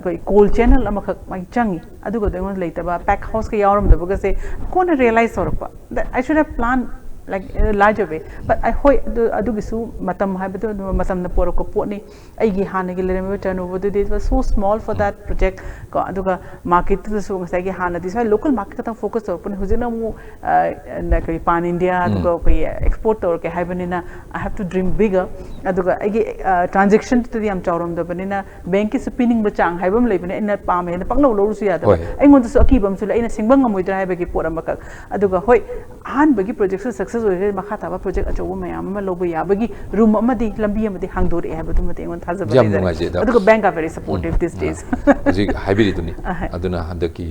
koi cold channel ama khak mai changi adu ko da ngon lei ta ba pack house ka yarum da bo ga se ko na realize or pa I should have planned like larger way. But I hope adugisu matam haibadu matam na poro ko potni aigi hana gi lere turnover it was so small for that project ko aduga market to so ngai hana this local market ta focus or pun hujina mu na kai pan India aduga kai export or ke haibanina I have to dream bigger aduga aigi transaction to the am chawram da banina bank is pinning ba chang haibam leibane ina pam he na panglo lo su ya da ai ngon su akibam su la ina singbang ngamoi dra haibagi pora makak aduga hoi han bagi project success oi makha ta ba project acho mayam ma lobo ya bagi room amadi lambi amadi hangdori haibadu mate ngon thaza ba aduga bank are very supportive these days ji haibiri duni aduna handaki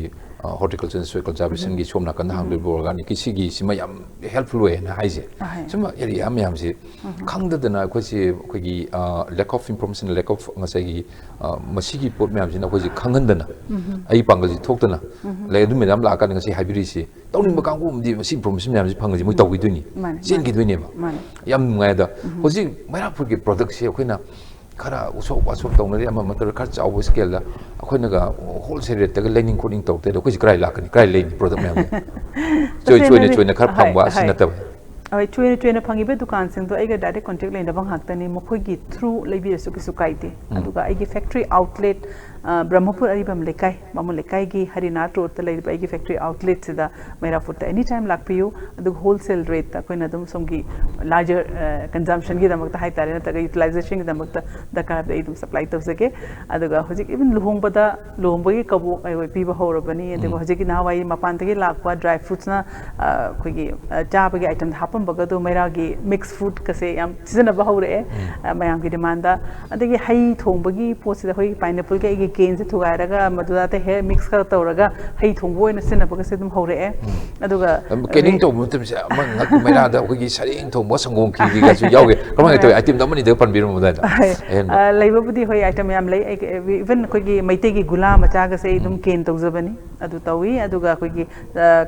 horticulture and soil conservation gi somna kan hangdor organic ki sigi sima yam helpful way na haise sima area am si khangda dana ko si ko gi lack of information lack of ngasai gi masigi pot myam si na ko si khangan dana ai pangal ji thok dana le du medam la kan ngasi haibiri si tawning ba kangku mdi masi information myam si phang ji moi tawi duni sin gi duni ba yam ngai da hoji mara pur gi product si koina khara usok wasok tawna ama matar khar chaw scale la akhoi ga wholesale rate ga learning coding tawte da ko krai lakani krai learning product myam choi na khar phangwa sinata ai choi na phangi be dukan sing to ai ga direct contact line da bang haktani mokhoi gi through lebi su ki su kaite aduga ai gi factory outlet Brahmapur aribam lekai mamu lekai gi Harinat road ta lai bai gi factory outlet da mera foot anytime lakpiyu adu wholesale rate ta koina dum somgi larger consumption gi damak ta hai tare na ta utilization gi damak ta dakar da idum supply ta sake aduga hojik even luhong bada luhong bagi kabu ai oi pi ba horobani adu hojik na wai mapan ta gi lakwa dry fruits na koi gi cha ba gi item hapam baga do mera gi mixed fruit ka se yam season ba hore mayam gi demand da adagi hai thong bagi posi da hoi pineapple gi cane se thugairaga maduda te hair mix kar tawraga hai thongbo ina sina baga se dum hore aduga kening to mutum se amang ngak mera da ko gi saring thongbo sangong ki ga su yauge kamang to item da mani de pan biru mu da leiba budi hoi item yam lei even ko gi maite gi gula macha ga se dum cane tawjabani adu tawi aduga ko gi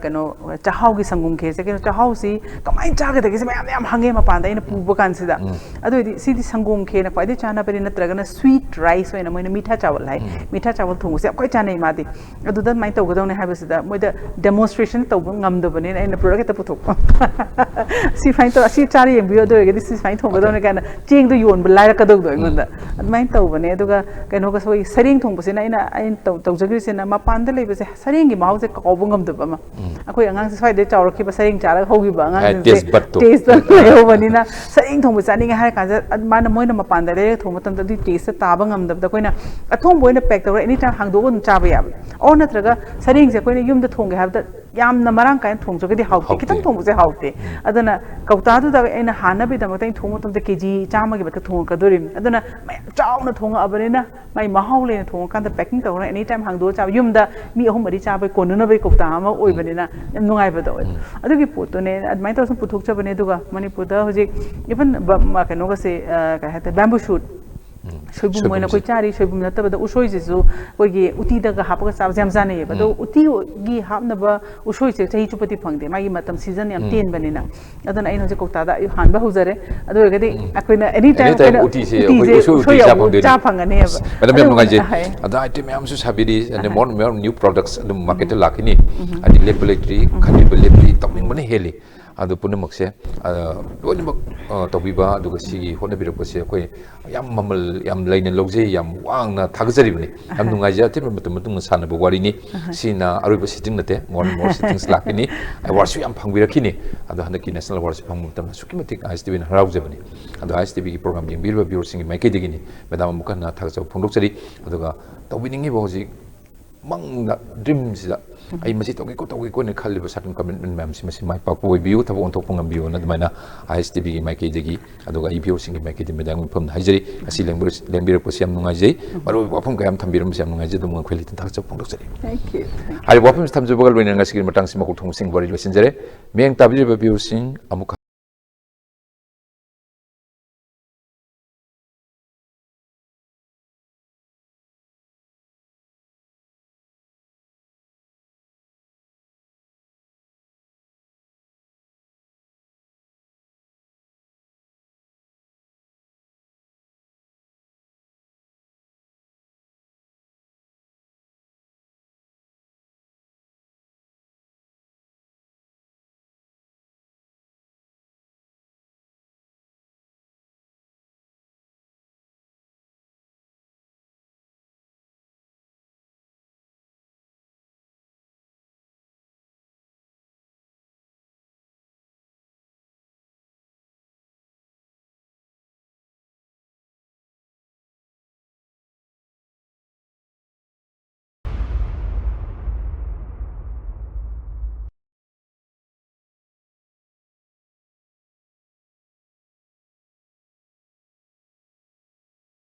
kano chahau gi sangong ke se kano chahau si kamai cha ga de gi se yam hange ma pan da ina pu ba kan si da adu si di sangong ke na pai de chana pari na traga na sweet rice oi na moina mitha chawal hai mitha chawal thungu se koi chanai ma di adu da mai tawga dong ne ha basida moi da demonstration tawba ngam do bani na product ta puthok si fine to si chari yeng bio do ge si fine thongba dong ne kana cheng do yon ba lai ka dog do ngonda mai tawba ne aduga kaino ga soi saring thongba se na ina ain tawjagri se na ma pan da lei ba se saring gi mau se ka bu ngam do ba ma akoi angang se sai de chawro ki ba saring chara hogi ba angang se taste le bani na saring thongba chani ga ha ka ma na moi na ma pan da le thongba tam da di taste ta ba ngam da koina athong boina pack tawra anytime hangdo gon chaba yab or natraga saring se koina yum da thong ge habda yamna marang kain thong jogedi hauti kitang thong se hauti adana kauta du da ena hana bi da matai thong tom de kg chama ge ba thong ka dorim adana chauna thong abane na mai mahau le thong kan da packing tawra anytime hangdo chaba yum da mi ahum mari chaba ko na bai kauta ama oi bane na yam nungai ba do adu gi puto ne admai to sum puthok chabane du ga manipur da hoje even ma ka no ga se ka hata bamboo shoot shoibum moina koi chari shoibum na tabada usoi jesu koi gi uti da ga hapaga sab jam jane ba do uti gi hapna ba usoi se chahi chupati phangde magi matam season yam ten banina adana ai no je kokta da han ba huzare adu ga di akoina anytime uti se usoi sa phangde cha phangane ba madam yam ngai je ada item yam su sabiri and more new products the market lakini adi laboratory khani taming mane heli adu punamak se loinak tobiba aduga sigi hona birak se koi yam mamal yam laina logje yam wangna thagzari bani yam nungai ja te matum sana bo wari ni sina aruba sitting nate more sittings lakini I was yam phangbirakini adu hanaki national awards phangmu tam sukimatik ISTV na harau jabani adu ISTV ki program jing bilwa biur singi mai ke digini medam mukana thagsa phongdok sari aduga tobiningi bo ji mangna dreams da ai masi togi ko ne khalli ba certain commitment ma'am si mai pa ko biu thabo on thok pangam biu na dmaina ISTV gi mai ke degi aduga IPO singi mai ke de medang pham haijari asi lengbir ko siam nungai jai maru wafum kayam thambiram siam nungai je dum khweli tan thak chok phongdok sari thank you ai wafum thamju bagal loina ngasi matang si Makokthongbasingiwari losinjare meng tabli ba biu sing amuk